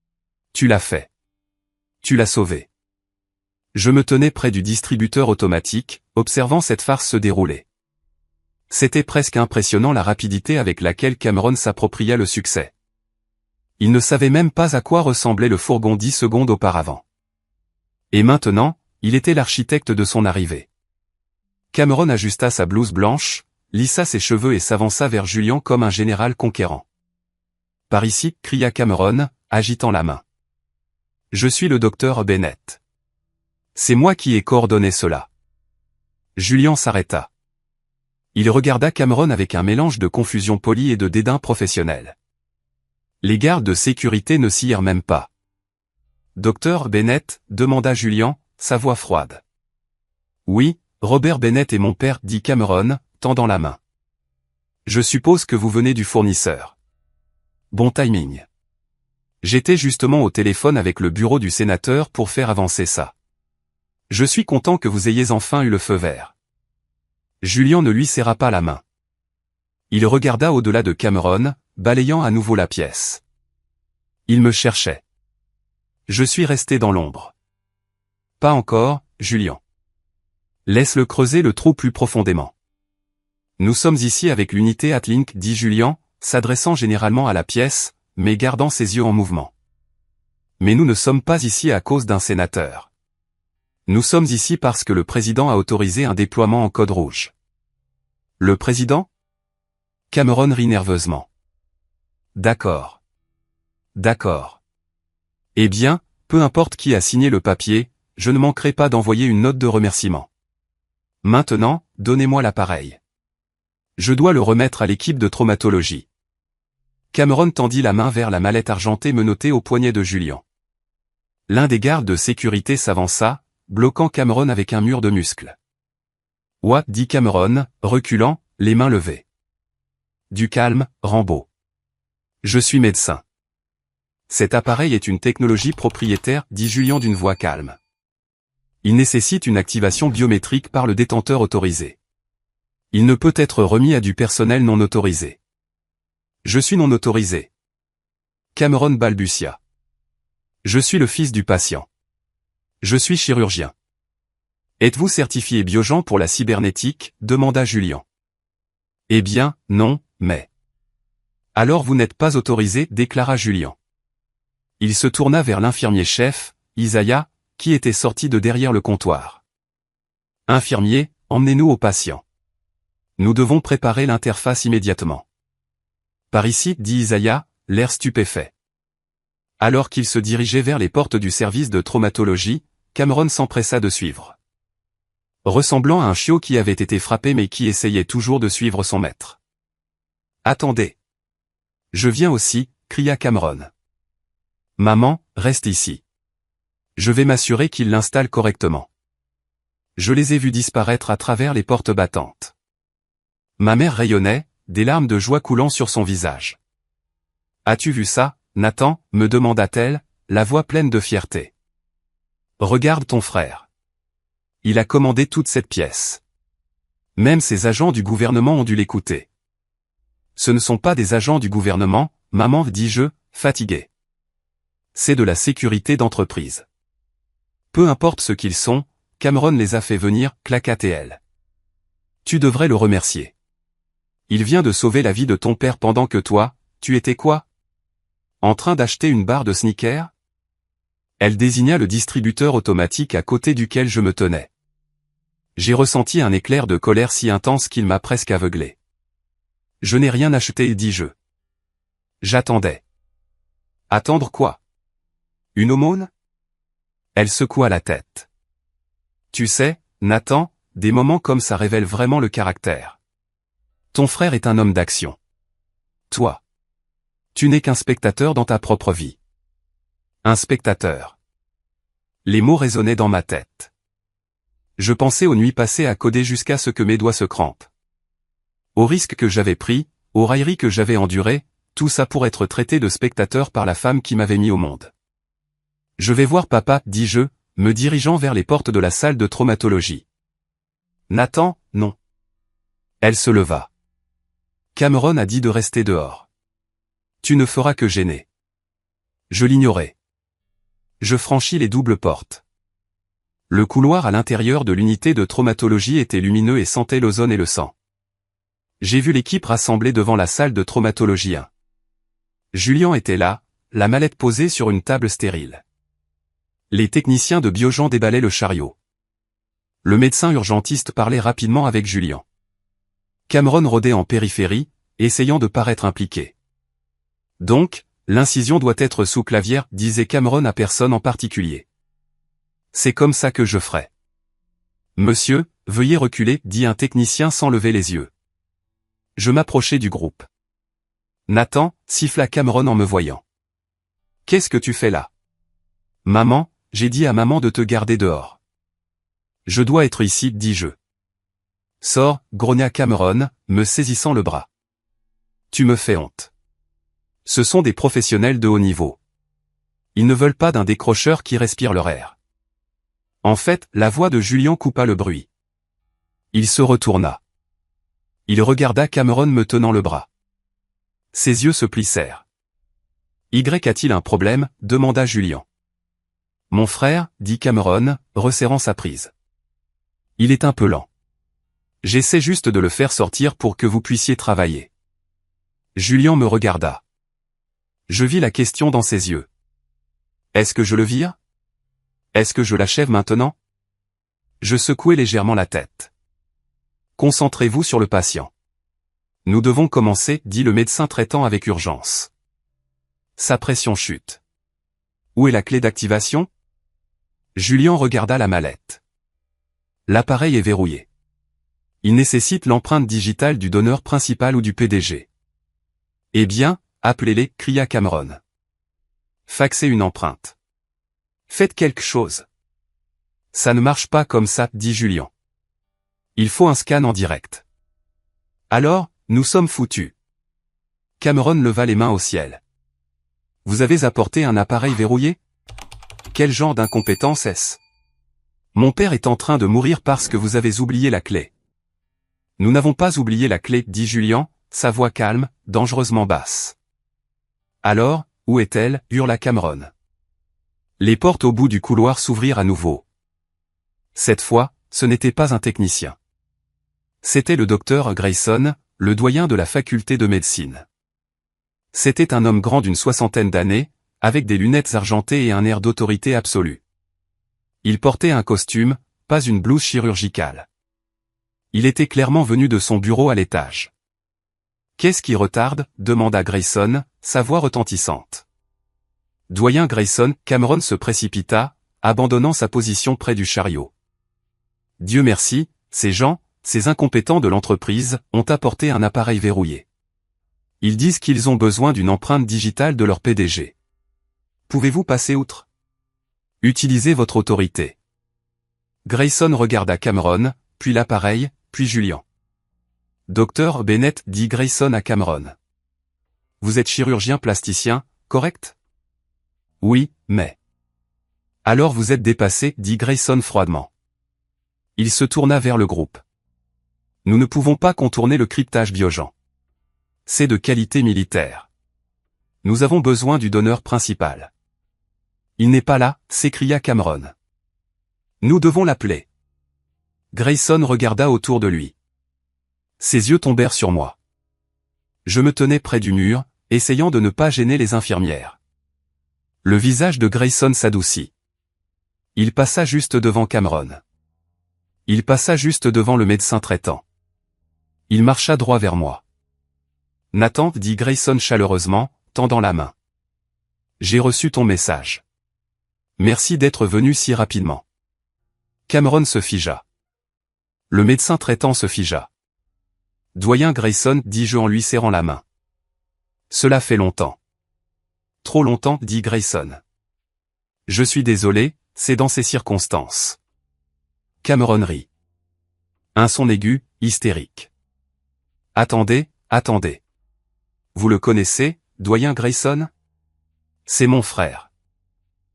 « Tu l'as fait. Tu l'as sauvé. » Je me tenais près du distributeur automatique, observant cette farce se dérouler. C'était presque impressionnant la rapidité avec laquelle Cameron s'appropria le succès. Il ne savait même pas à quoi ressemblait le fourgon 10 secondes auparavant. Et maintenant, il était l'architecte de son arrivée. Cameron ajusta sa blouse blanche, lissa ses cheveux et s'avança vers Julian comme un général conquérant. « Par ici » cria Cameron, agitant la main. « Je suis le docteur Bennett. C'est moi qui ai coordonné cela. » Julian s'arrêta. Il regarda Cameron avec un mélange de confusion polie et de dédain professionnel. Les gardes de sécurité ne scièrent même pas. « Docteur Bennett » demanda Julian, sa voix froide. « Oui, Robert Bennett est mon père » dit Cameron, tendant la main. « Je suppose que vous venez du fournisseur. Bon timing. J'étais justement au téléphone avec le bureau du sénateur pour faire avancer ça. Je suis content que vous ayez enfin eu le feu vert. » Julian ne lui serra pas la main. Il regarda au-delà de Cameron, balayant à nouveau la pièce. Il me cherchait. Je suis resté dans l'ombre. Pas encore, Julian. Laisse-le creuser le trou plus profondément. Nous sommes ici avec l'unité Atlink, dit Julian, s'adressant généralement à la pièce, mais gardant ses yeux en mouvement. Mais nous ne sommes pas ici à cause d'un sénateur. Nous sommes ici parce que le président a autorisé un déploiement en code rouge. Le président ? Cameron rit nerveusement. D'accord. D'accord. Eh bien, peu importe qui a signé le papier, je ne manquerai pas d'envoyer une note de remerciement. Maintenant, donnez-moi l'appareil. Je dois le remettre à l'équipe de traumatologie. Cameron tendit la main vers la mallette argentée menottée au poignet de Julian. L'un des gardes de sécurité s'avança, bloquant Cameron avec un mur de muscles. « Ouah » dit Cameron, reculant, les mains levées. « Du calme, Rambo. Je suis médecin. Cet appareil est une technologie propriétaire, dit Julien d'une voix calme. Il nécessite une activation biométrique par le détenteur autorisé. Il ne peut être remis à du personnel non autorisé. Je suis non autorisé. Cameron balbutia. Je suis le fils du patient. Je suis chirurgien. Êtes-vous certifié Biogen pour la cybernétique, demanda Julien. Eh bien, non, mais... Alors vous n'êtes pas autorisé, déclara Julien. Il se tourna vers l'infirmier-chef, Isaiah, qui était sorti de derrière le comptoir. Infirmier, emmenez-nous au patient. Nous devons préparer l'interface immédiatement. Par ici, dit Isaiah, l'air stupéfait. Alors qu'il se dirigeait vers les portes du service de traumatologie, Cameron s'empressa de suivre. Ressemblant à un chiot qui avait été frappé mais qui essayait toujours de suivre son maître. Attendez. Je viens aussi, cria Cameron. Maman, reste ici. Je vais m'assurer qu'il l'installe correctement. Je les ai vus disparaître à travers les portes battantes. Ma mère rayonnait, des larmes de joie coulant sur son visage. As-tu vu ça, Nathan, me demanda-t-elle, la voix pleine de fierté. Regarde ton frère. Il a commandé toute cette pièce. Même ces agents du gouvernement ont dû l'écouter. Ce ne sont pas des agents du gouvernement, maman, dis-je, fatigué. C'est de la sécurité d'entreprise. Peu importe ce qu'ils sont, Cameron les a fait venir, claqua-t-elle. Tu devrais le remercier. Il vient de sauver la vie de ton père pendant que toi, tu étais quoi? En train d'acheter une barre de Snickers? Elle désigna le distributeur automatique à côté duquel je me tenais. J'ai ressenti un éclair de colère si intense qu'il m'a presque aveuglé. Je n'ai rien acheté, dis-je. J'attendais. Attendre quoi? Une aumône? Elle secoua la tête. Tu sais, Nathan, des moments comme ça révèlent vraiment le caractère. Ton frère est un homme d'action. Toi. Tu n'es qu'un spectateur dans ta propre vie. Un spectateur. Les mots résonnaient dans ma tête. Je pensais aux nuits passées à coder jusqu'à ce que mes doigts se crampent. Aux risques que j'avais pris, aux railleries que j'avais endurées, tout ça pour être traité de spectateur par la femme qui m'avait mis au monde. Je vais voir papa, dis-je, me dirigeant vers les portes de la salle de traumatologie. Nathan, non. Elle se leva. Cameron a dit de rester dehors. Tu ne feras que gêner. Je l'ignorais. Je franchis les doubles portes. Le couloir à l'intérieur de l'unité de traumatologie était lumineux et sentait l'ozone et le sang. J'ai vu l'équipe rassemblée devant la salle de traumatologie 1. Julien était là, la mallette posée sur une table stérile. Les techniciens de Biogen déballaient le chariot. Le médecin urgentiste parlait rapidement avec Julien. Cameron rôdait en périphérie, essayant de paraître impliqué. Donc, l'incision doit être sous clavière, disait Cameron à personne en particulier. C'est comme ça que je ferai. Monsieur, veuillez reculer, dit un technicien sans lever les yeux. Je m'approchai du groupe. Nathan, siffla Cameron en me voyant. Qu'est-ce que tu fais là? Maman, j'ai dit à maman de te garder dehors. Je dois être ici, dis-je. Sors, grogna Cameron, me saisissant le bras. Tu me fais honte. Ce sont des professionnels de haut niveau. Ils ne veulent pas d'un décrocheur qui respire leur air. En fait, la voix de Julien coupa le bruit. Il se retourna. Il regarda Cameron me tenant le bras. Ses yeux se plissèrent. Y a-t-il un problème? Demanda Julien. Mon frère, dit Cameron, resserrant sa prise. Il est un peu lent. J'essaie juste de le faire sortir pour que vous puissiez travailler. Julien me regarda. Je vis la question dans ses yeux. Est-ce que je le vire? Est-ce que je l'achève maintenant? Je secouai légèrement la tête. Concentrez-vous sur le patient. Nous devons commencer, dit le médecin traitant avec urgence. Sa pression chute. Où est la clé d'activation? Julien regarda la mallette. L'appareil est verrouillé. Il nécessite l'empreinte digitale du donneur principal ou du PDG. Eh bien, appelez-les, cria Cameron. Faxez une empreinte. Faites quelque chose. Ça ne marche pas comme ça, dit Julien. Il faut un scan en direct. Alors, nous sommes foutus. Cameron leva les mains au ciel. Vous avez apporté un appareil verrouillé? Quel genre d'incompétence est-ce? Mon père est en train de mourir parce que vous avez oublié la clé. Nous n'avons pas oublié la clé, dit Julian, sa voix calme, dangereusement basse. Alors, où est-elle? Hurla Cameron. Les portes au bout du couloir s'ouvrirent à nouveau. Cette fois, ce n'était pas un technicien. C'était le docteur Grayson, le doyen de la faculté de médecine. C'était un homme grand d'une 60aine d'années, avec des lunettes argentées et un air d'autorité absolue. Il portait un costume, pas une blouse chirurgicale. Il était clairement venu de son bureau à l'étage. « Qu'est-ce qui retarde ?» demanda Grayson, sa voix retentissante. Doyen Grayson, Cameron se précipita, abandonnant sa position près du chariot. Dieu merci, ces gens, ces incompétents de l'entreprise, ont apporté un appareil verrouillé. Ils disent qu'ils ont besoin d'une empreinte digitale de leur PDG. Pouvez-vous passer outre? Utilisez votre autorité. Grayson regarda Cameron, puis l'appareil, puis Julian. Docteur Bennett, dit Grayson à Cameron. Vous êtes chirurgien plasticien, correct? Oui, mais... Alors vous êtes dépassé, dit Grayson froidement. Il se tourna vers le groupe. Nous ne pouvons pas contourner le cryptage Biogen. C'est de qualité militaire. Nous avons besoin du donneur principal. Il n'est pas là, s'écria Cameron. Nous devons l'appeler. Grayson regarda autour de lui. Ses yeux tombèrent sur moi. Je me tenais près du mur, essayant de ne pas gêner les infirmières. Le visage de Grayson s'adoucit. Il passa juste devant Cameron. Il passa juste devant le médecin traitant. Il marcha droit vers moi. Nathan, dit Grayson chaleureusement, tendant la main. J'ai reçu ton message. Merci d'être venu si rapidement. Cameron se figea. Le médecin traitant se figea. Doyen Grayson, dis-je en lui serrant la main. Cela fait longtemps. Trop longtemps, dit Grayson. Je suis désolé, c'est dans ces circonstances. Cameron rit. Un son aigu, hystérique. Attendez, attendez. Vous le connaissez, doyen Grayson? C'est mon frère.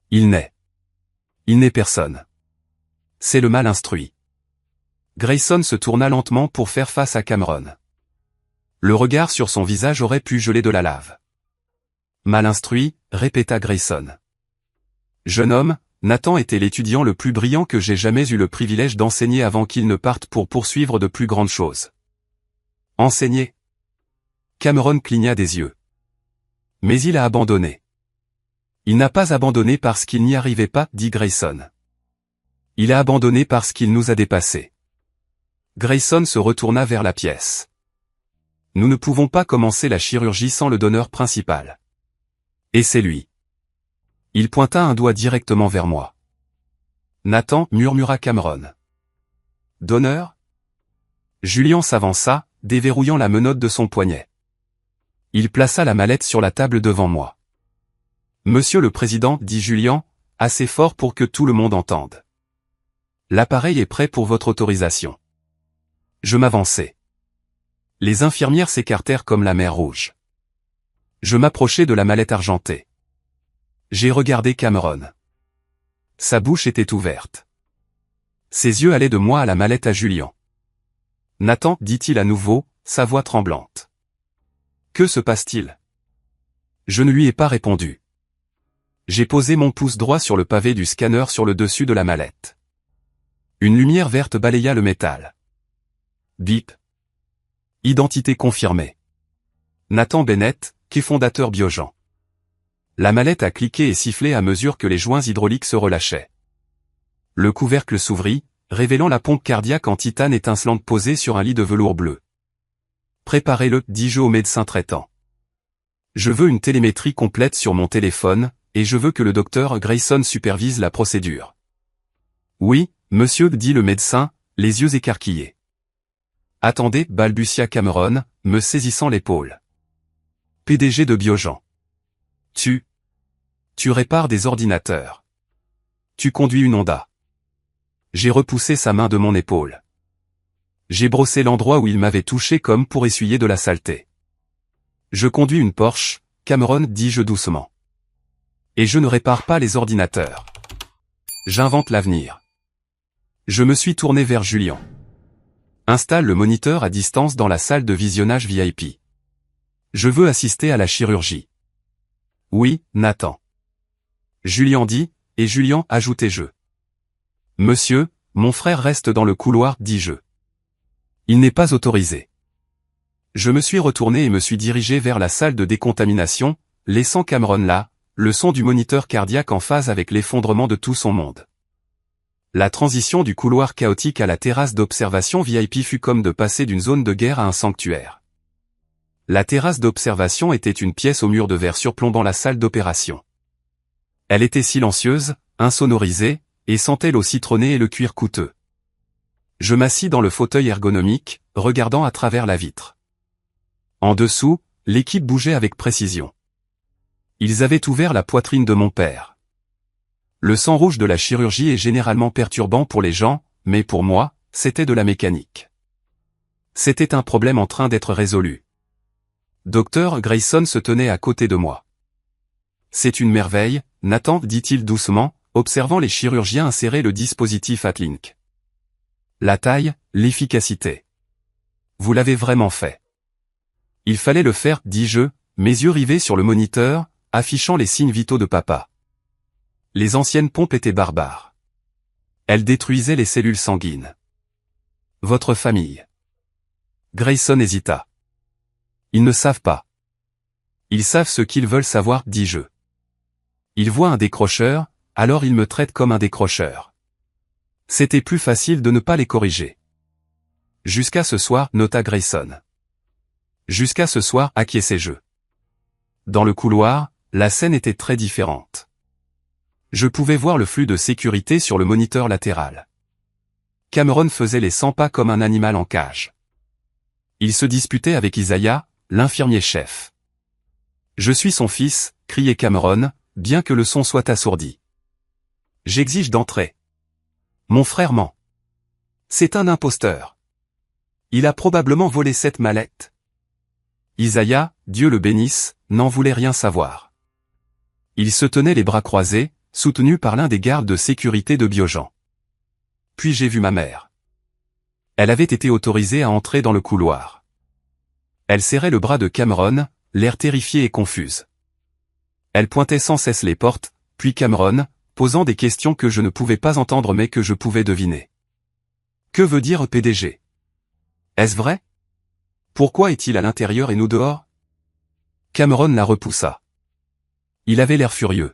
Il n'est personne. C'est le mal instruit. Grayson se tourna lentement pour faire face à Cameron. Le regard sur son visage aurait pu geler de la lave. Mal instruit, répéta Grayson. Jeune homme, Nathan était l'étudiant le plus brillant que j'ai jamais eu le privilège d'enseigner avant qu'il ne parte pour poursuivre de plus grandes choses. Enseigner? Cameron cligna des yeux. Mais il a abandonné. Il n'a pas abandonné parce qu'il n'y arrivait pas, dit Grayson. Il a abandonné parce qu'il nous a dépassés. Grayson se retourna vers la pièce. Nous ne pouvons pas commencer la chirurgie sans le donneur principal. Et c'est lui. Il pointa un doigt directement vers moi. Nathan, murmura Cameron. Donneur? Julian s'avança, déverrouillant la menotte de son poignet. Il plaça la mallette sur la table devant moi. Monsieur le Président, dit Julian, assez fort pour que tout le monde entende. L'appareil est prêt pour votre autorisation. Je m'avançai. Les infirmières s'écartèrent comme la mer Rouge. Je m'approchai de la mallette argentée. J'ai regardé Cameron. Sa bouche était ouverte. Ses yeux allaient de moi à la mallette à Julian. Nathan, dit-il à nouveau, sa voix tremblante. Que se passe-t-il? Je ne lui ai pas répondu. J'ai posé mon pouce droit sur le pavé du scanner sur le dessus de la mallette. Une lumière verte balaya le métal. Bip. Identité confirmée. Nathan Bennett, fondateur Biogen. La mallette a cliqué et sifflé à mesure que les joints hydrauliques se relâchaient. Le couvercle s'ouvrit, révélant la pompe cardiaque en titane étincelante posée sur un lit de velours bleu. Préparez-le, dis-je au médecin traitant. Je veux une télémétrie complète sur mon téléphone, et je veux que le docteur Grayson supervise la procédure. Oui, monsieur, dit le médecin, les yeux écarquillés. Attendez, balbutia Cameron, me saisissant l'épaule. PDG de Biogen. Tu répares des ordinateurs. Tu conduis une Honda. J'ai repoussé sa main de mon épaule. J'ai brossé l'endroit où il m'avait touché comme pour essuyer de la saleté. Je conduis une Porsche, Cameron, dis-je doucement. Et je ne répare pas les ordinateurs. J'invente l'avenir. Je me suis tourné vers Julien. Installe le moniteur à distance dans la salle de visionnage VIP. Je veux assister à la chirurgie. Oui, Nathan. Julien dit, et Julien ajoutait je. Monsieur, mon frère reste dans le couloir, dis-je. Il n'est pas autorisé. Je me suis retourné et me suis dirigé vers la salle de décontamination, laissant Cameron là, le son du moniteur cardiaque en phase avec l'effondrement de tout son monde. La transition du couloir chaotique à la terrasse d'observation VIP fut comme de passer d'une zone de guerre à un sanctuaire. La terrasse d'observation était une pièce au mur de verre surplombant la salle d'opération. Elle était silencieuse, insonorisée, et sentait l'eau citronnée et le cuir coûteux. Je m'assis dans le fauteuil ergonomique, regardant à travers la vitre. En dessous, l'équipe bougeait avec précision. Ils avaient ouvert la poitrine de mon père. Le sang rouge de la chirurgie est généralement perturbant pour les gens, mais pour moi, c'était de la mécanique. C'était un problème en train d'être résolu. Dr. Grayson se tenait à côté de moi. C'est une merveille, Nathan, dit-il doucement, observant les chirurgiens insérer le dispositif Atlink. La taille, l'efficacité. Vous l'avez vraiment fait. Il fallait le faire, dis-je, mes yeux rivés sur le moniteur, affichant les signes vitaux de papa. Les anciennes pompes étaient barbares. Elles détruisaient les cellules sanguines. Votre famille. Grayson hésita. Ils ne savent pas. Ils savent ce qu'ils veulent savoir, dis-je. Ils voient un décrocheur, alors ils me traitent comme un décrocheur. C'était plus facile de ne pas les corriger. Jusqu'à ce soir, nota Grayson. Jusqu'à ce soir, acquiesçai-je. Dans le couloir, la scène était très différente. Je pouvais voir le flux de sécurité sur le moniteur latéral. Cameron faisait les 100 pas comme un animal en cage. Il se disputait avec Isaiah, l'infirmier-chef. Je suis son fils, criait Cameron, bien que le son soit assourdi. J'exige d'entrer. Mon frère ment. C'est un imposteur. Il a probablement volé cette mallette. Isaiah, Dieu le bénisse, n'en voulait rien savoir. Il se tenait les bras croisés, soutenu par l'un des gardes de sécurité de Biogen. Puis j'ai vu ma mère. Elle avait été autorisée à entrer dans le couloir. Elle serrait le bras de Cameron, l'air terrifié et confuse. Elle pointait sans cesse les portes, puis Cameron, posant des questions que je ne pouvais pas entendre mais que je pouvais deviner. Que veut dire PDG? Est-ce vrai? Pourquoi est-il à l'intérieur et nous dehors? Cameron la repoussa. Il avait l'air furieux.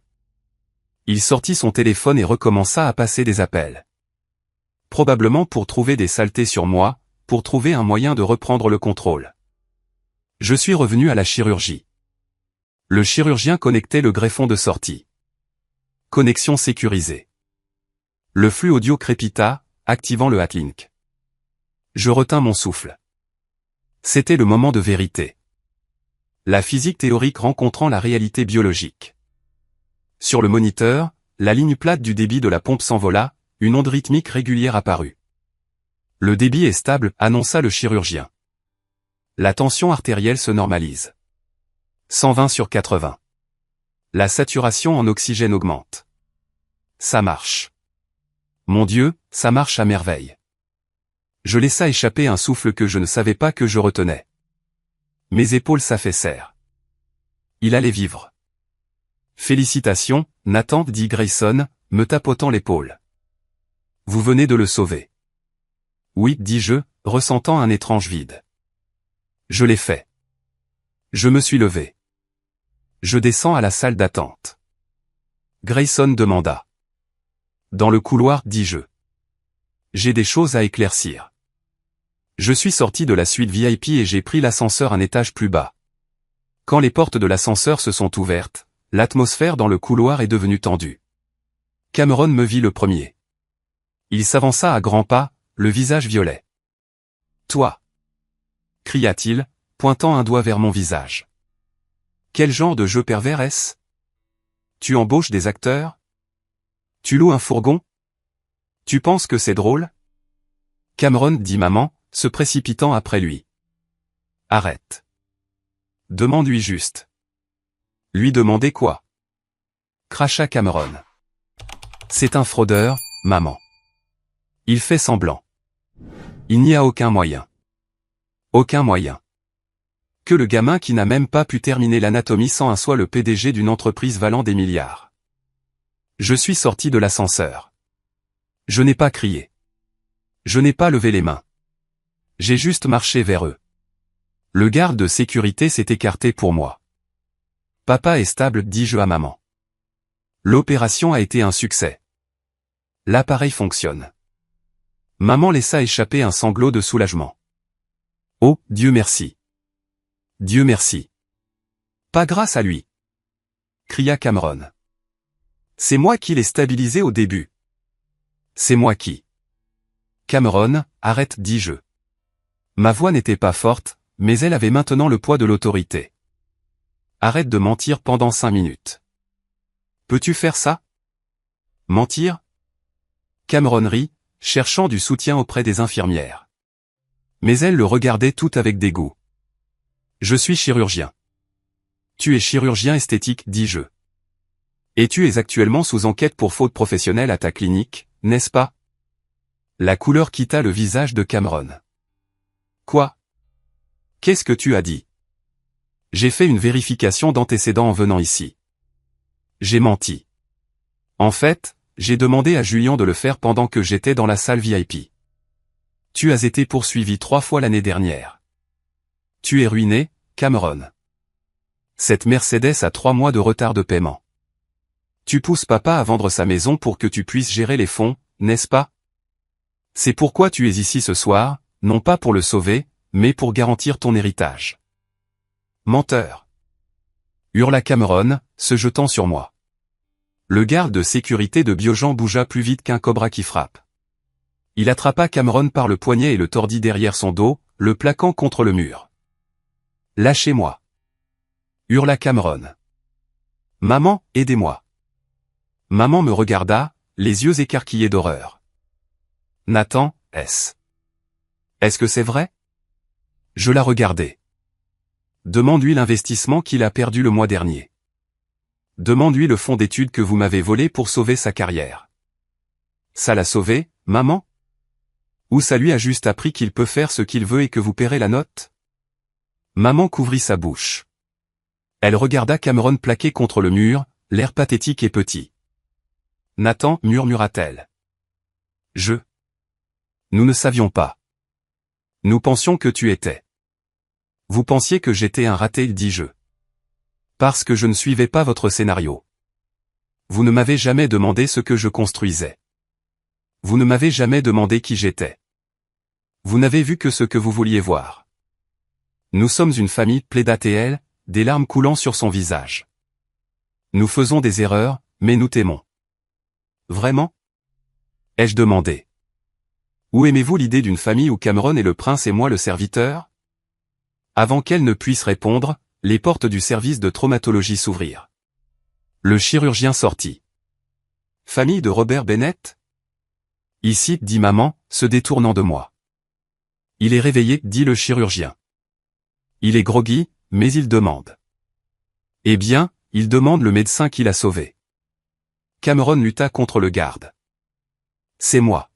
Il sortit son téléphone et recommença à passer des appels. Probablement pour trouver des saletés sur moi, pour trouver un moyen de reprendre le contrôle. Je suis revenu à la chirurgie. Le chirurgien connectait le greffon de sortie. Connexion sécurisée. Le flux audio crépita, activant le Atlink. Je retins mon souffle. C'était le moment de vérité. La physique théorique rencontrant la réalité biologique. Sur le moniteur, la ligne plate du débit de la pompe s'envola, une onde rythmique régulière apparut. Le débit est stable, annonça le chirurgien. La tension artérielle se normalise. 120/80. La saturation en oxygène augmente. Ça marche. Mon Dieu, ça marche à merveille. Je laissa échapper un souffle que je ne savais pas que je retenais. Mes épaules s'affaissèrent. Il allait vivre. Félicitations, Nathan, dit Grayson, me tapotant l'épaule. Vous venez de le sauver. Oui, dis-je, ressentant un étrange vide. Je l'ai fait. Je me suis levé. Je descends à la salle d'attente. Grayson demanda. Dans le couloir, dis-je. J'ai des choses à éclaircir. Je suis sorti de la suite VIP et j'ai pris l'ascenseur un étage plus bas. Quand les portes de l'ascenseur se sont ouvertes, l'atmosphère dans le couloir est devenue tendue. Cameron me vit le premier. Il s'avança à grands pas, le visage violet. Toi! Cria-t-il, pointant un doigt vers mon visage. Quel genre de jeu pervers est-ce? Tu embauches des acteurs? Tu loues un fourgon? Tu penses que c'est drôle? Cameron, dit maman, se précipitant après lui. Arrête. Demande-lui juste. Lui demander quoi? cracha Cameron. C'est un fraudeur, maman. Il fait semblant. Il n'y a aucun moyen. Aucun moyen. Que le gamin qui n'a même pas pu terminer l'anatomie 101 soit le PDG d'une entreprise valant des milliards. Je suis sorti de l'ascenseur. Je n'ai pas crié. Je n'ai pas levé les mains. J'ai juste marché vers eux. Le garde de sécurité s'est écarté pour moi. Papa est stable, dis-je à maman. L'opération a été un succès. L'appareil fonctionne. Maman laissa échapper un sanglot de soulagement. Oh, Dieu merci. Dieu merci. Pas grâce à lui. Cria Cameron. C'est moi qui l'ai stabilisé au début. C'est moi qui. Cameron, arrête, dis-je. Ma voix n'était pas forte, mais elle avait maintenant le poids de l'autorité. Arrête de mentir pendant 5 minutes. Peux-tu faire ça? Mentir? Cameron rit, cherchant du soutien auprès des infirmières. Mais elle le regardait tout avec dégoût. Je suis chirurgien. Tu es chirurgien esthétique, dis-je. Et tu es actuellement sous enquête pour faute professionnelle à ta clinique, n'est-ce pas? La couleur quitta le visage de Cameron. Quoi? Qu'est-ce que tu as dit? J'ai fait une vérification d'antécédents en venant ici. J'ai menti. En fait, j'ai demandé à Julien de le faire pendant que j'étais dans la salle VIP. Tu as été poursuivi 3 fois l'année dernière. Tu es ruiné, Cameron. Cette Mercedes a 3 mois de retard de paiement. Tu pousses papa à vendre sa maison pour que tu puisses gérer les fonds, n'est-ce pas? C'est pourquoi tu es ici ce soir, non pas pour le sauver, mais pour garantir ton héritage. Menteur. Hurla Cameron, se jetant sur moi. Le garde de sécurité de Biogen bougea plus vite qu'un cobra qui frappe. Il attrapa Cameron par le poignet et le tordit derrière son dos, le plaquant contre le mur. Lâchez-moi. Hurla Cameron. Maman, aidez-moi. Maman me regarda, les yeux écarquillés d'horreur. Nathan, est-ce que c'est vrai? Je la regardai. Demande-lui l'investissement qu'il a perdu le mois dernier. Demande-lui le fonds d'études que vous m'avez volé pour sauver sa carrière. Ça l'a sauvé, maman? Ou ça lui a juste appris qu'il peut faire ce qu'il veut et que vous paierez la note? Maman couvrit sa bouche. Elle regarda Cameron plaqué contre le mur, l'air pathétique et petit. Nathan, murmura-t-elle. Nous ne savions pas. Nous pensions que tu étais. Vous pensiez que j'étais un raté, dis-je. Parce que je ne suivais pas votre scénario. Vous ne m'avez jamais demandé ce que je construisais. Vous ne m'avez jamais demandé qui j'étais. Vous n'avez vu que ce que vous vouliez voir. Nous sommes une famille, plaida-t-elle, des larmes coulant sur son visage. Nous faisons des erreurs, mais nous t'aimons. Vraiment? Ai-je demandé. Où aimez-vous l'idée d'une famille où Cameron est le prince et moi le serviteur? Avant qu'elle ne puisse répondre, les portes du service de traumatologie s'ouvrirent. Le chirurgien sortit. Famille de Robert Bennett? Ici, dit maman, se détournant de moi. Il est réveillé, dit le chirurgien. Il est groggy, mais il demande. Eh bien, il demande le médecin qui l'a sauvé. Cameron lutta contre le garde. C'est moi.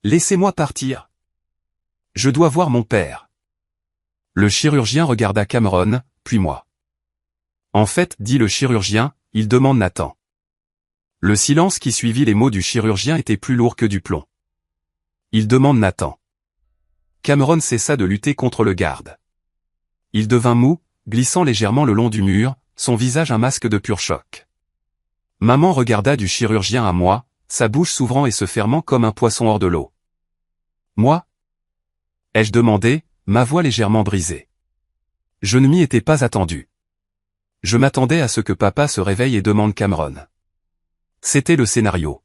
Laissez-moi partir. Je dois voir mon père. Le chirurgien regarda Cameron, puis moi. En fait, dit le chirurgien, il demande Nathan. Le silence qui suivit les mots du chirurgien était plus lourd que du plomb. Il demande Nathan. Cameron cessa de lutter contre le garde. Il devint mou, glissant légèrement le long du mur, son visage un masque de pur choc. Maman regarda du chirurgien à moi, sa bouche s'ouvrant et se fermant comme un poisson hors de l'eau. Moi? Ai-je demandé, ma voix légèrement brisée. Je ne m'y étais pas attendu. Je m'attendais à ce que papa se réveille et demande Cameron. C'était le scénario.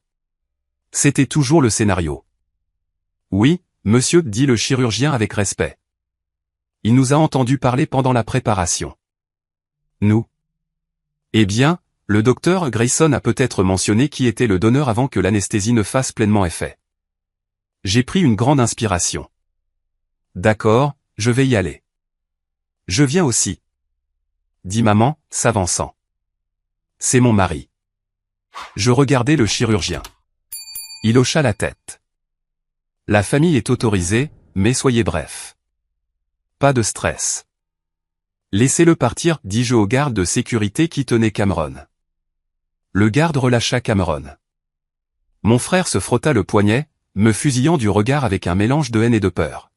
C'était toujours le scénario. Oui, monsieur, dit le chirurgien avec respect. Il nous a entendu parler pendant la préparation. Nous? Eh bien, le docteur Grayson a peut-être mentionné qui était le donneur avant que l'anesthésie ne fasse pleinement effet. J'ai pris une grande inspiration. D'accord, je vais y aller. Je viens aussi. Dit maman, s'avançant. C'est mon mari. Je regardai le chirurgien. Il hocha la tête. La famille est autorisée, mais soyez bref. Pas de stress. Laissez-le partir, dis-je au garde de sécurité qui tenait Cameron. Le garde relâcha Cameron. Mon frère se frotta le poignet, me fusillant du regard avec un mélange de haine et de peur.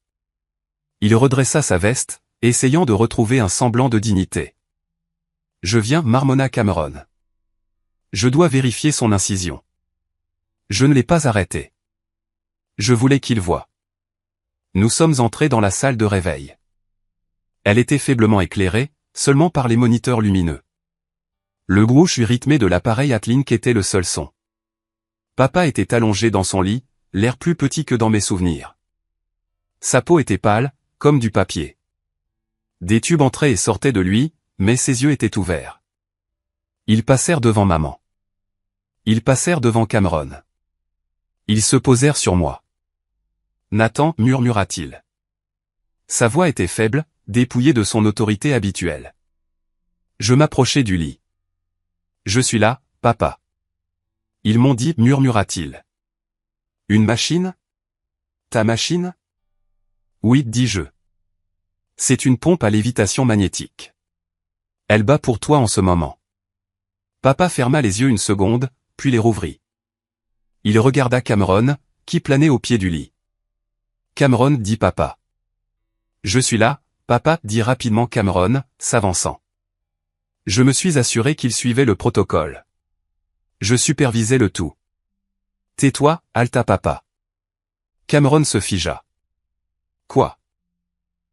Il redressa sa veste, essayant de retrouver un semblant de dignité. Je viens, marmonna Cameron. Je dois vérifier son incision. Je ne l'ai pas arrêté. Je voulais qu'il voie. Nous sommes entrés dans la salle de réveil. Elle était faiblement éclairée, seulement par les moniteurs lumineux. Le grouche rythmé de l'appareil Atlink était le seul son. Papa était allongé dans son lit, l'air plus petit que dans mes souvenirs. Sa peau était pâle, comme du papier. Des tubes entraient et sortaient de lui, mais ses yeux étaient ouverts. Ils passèrent devant maman. Ils passèrent devant Cameron. Ils se posèrent sur moi. Nathan, murmura-t-il. Sa voix était faible, dépouillée de son autorité habituelle. Je m'approchai du lit. Je suis là, papa. Ils m'ont dit, murmura-t-il. Une machine? Ta machine? Oui, dis-je. C'est une pompe à lévitation magnétique. Elle bat pour toi en ce moment. Papa ferma les yeux une seconde, puis les rouvrit. Il regarda Cameron, qui planait au pied du lit. Cameron, dit papa. Je suis là, papa, dit rapidement Cameron, s'avançant. Je me suis assuré qu'il suivait le protocole. Je supervisais le tout. Tais-toi, haleta papa. Cameron se figea. Quoi?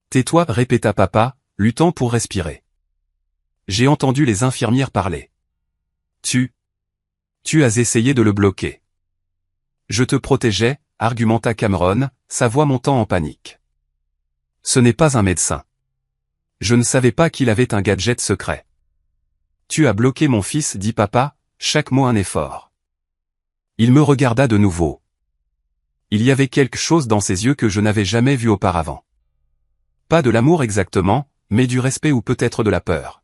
Tais-toi, répéta papa, luttant pour respirer. J'ai entendu les infirmières parler. Tu as essayé de le bloquer. Je te protégeais, argumenta Cameron, sa voix montant en panique. Ce n'est pas un médecin. Je ne savais pas qu'il avait un gadget secret. Tu as bloqué mon fils, dit papa, chaque mot un effort. Il me regarda de nouveau. Il y avait quelque chose dans ses yeux que je n'avais jamais vu auparavant. Pas de l'amour exactement, mais du respect ou peut-être de la peur.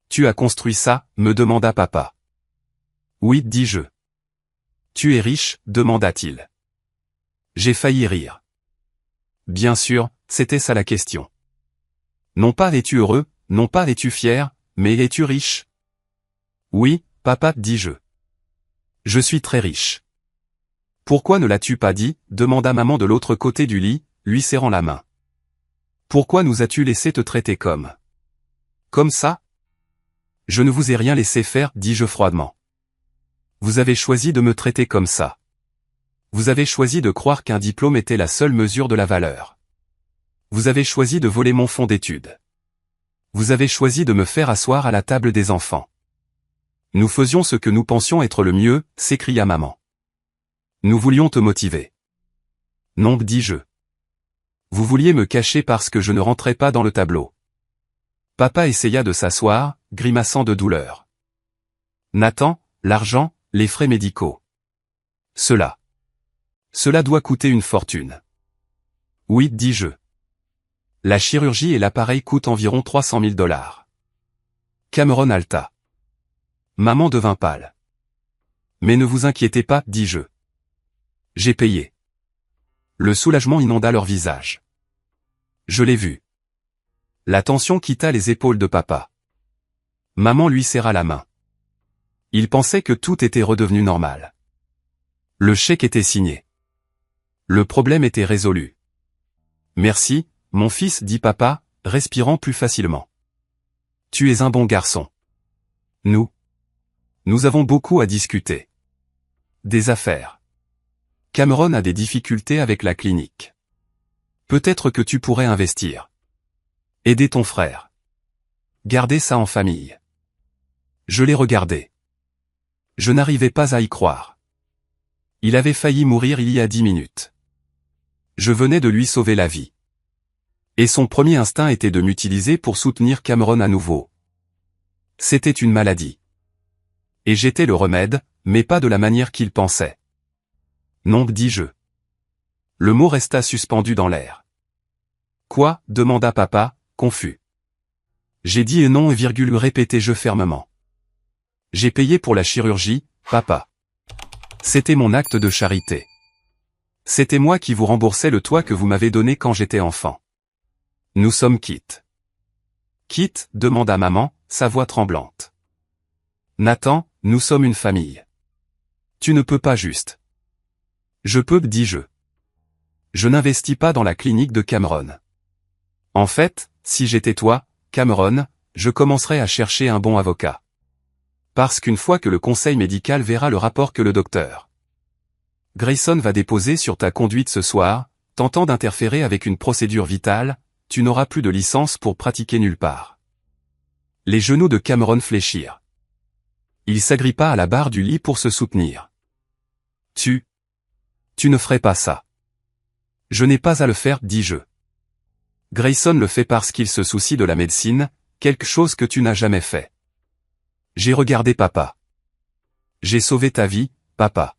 Tu as construit ça, me demanda papa. Oui, dis-je. Tu es riche, demanda-t-il. J'ai failli rire. Bien sûr, c'était ça la question. Non pas es-tu heureux, non pas es-tu fier, mais es-tu riche? Oui, papa, dis-je. Je suis très riche. Pourquoi ne l'as-tu pas dit, demanda maman de l'autre côté du lit, lui serrant la main. Pourquoi nous as-tu laissé te traiter comme ça? Je ne vous ai rien laissé faire, dis-je froidement. Vous avez choisi de me traiter comme ça. Vous avez choisi de croire qu'un diplôme était la seule mesure de la valeur. Vous avez choisi de voler mon fonds d'études. Vous avez choisi de me faire asseoir à la table des enfants. Nous faisions ce que nous pensions être le mieux, s'écria maman. Nous voulions te motiver. Non, dis-je. Vous vouliez me cacher parce que je ne rentrais pas dans le tableau. Papa essaya de s'asseoir, grimaçant de douleur. Nathan, l'argent, les frais médicaux. Cela doit coûter une fortune. Oui, dis-je. La chirurgie et l'appareil coûtent environ 300 000 $. Cameron haleta. Maman devint pâle. Mais ne vous inquiétez pas, dis-je. J'ai payé. Le soulagement inonda leur visage. Je l'ai vu. La tension quitta les épaules de papa. Maman lui serra la main. Il pensait que tout était redevenu normal. Le chèque était signé. Le problème était résolu. Merci, mon fils, dit papa, respirant plus facilement. Tu es un bon garçon. Nous avons beaucoup à discuter. Des affaires. Cameron a des difficultés avec la clinique. Peut-être que tu pourrais investir. Aider ton frère. Garder ça en famille. Je l'ai regardé. Je n'arrivais pas à y croire. Il avait failli mourir il y a 10 minutes. Je venais de lui sauver la vie. Et son premier instinct était de m'utiliser pour soutenir Cameron à nouveau. C'était une maladie. Et j'étais le remède, mais pas de la manière qu'il pensait. Non, dis-je. Le mot resta suspendu dans l'air. Quoi, demanda papa, confus. J'ai dit non, répétai-je fermement. J'ai payé pour la chirurgie, Papa. C'était mon acte de charité. C'était moi qui vous remboursais le toit que vous m'avez donné quand j'étais enfant. Nous sommes quittes. Quitte, demanda maman, sa voix tremblante. Nathan, nous sommes une famille. Tu ne peux pas juste. Je peux, dis-je. Je n'investis pas dans la clinique de Cameron. En fait, si j'étais toi, Cameron, je commencerais à chercher un bon avocat. Parce qu'une fois que le conseil médical verra le rapport que le docteur Grayson va déposer sur ta conduite ce soir, tentant d'interférer avec une procédure vitale, tu n'auras plus de licence pour pratiquer nulle part. Les genoux de Cameron fléchirent. Il s'agrippa à la barre du lit pour se soutenir. Tu ne ferais pas ça. Je n'ai pas à le faire, dis-je. Grayson le fait parce qu'il se soucie de la médecine, quelque chose que tu n'as jamais fait. J'ai regardé papa. J'ai sauvé ta vie, papa.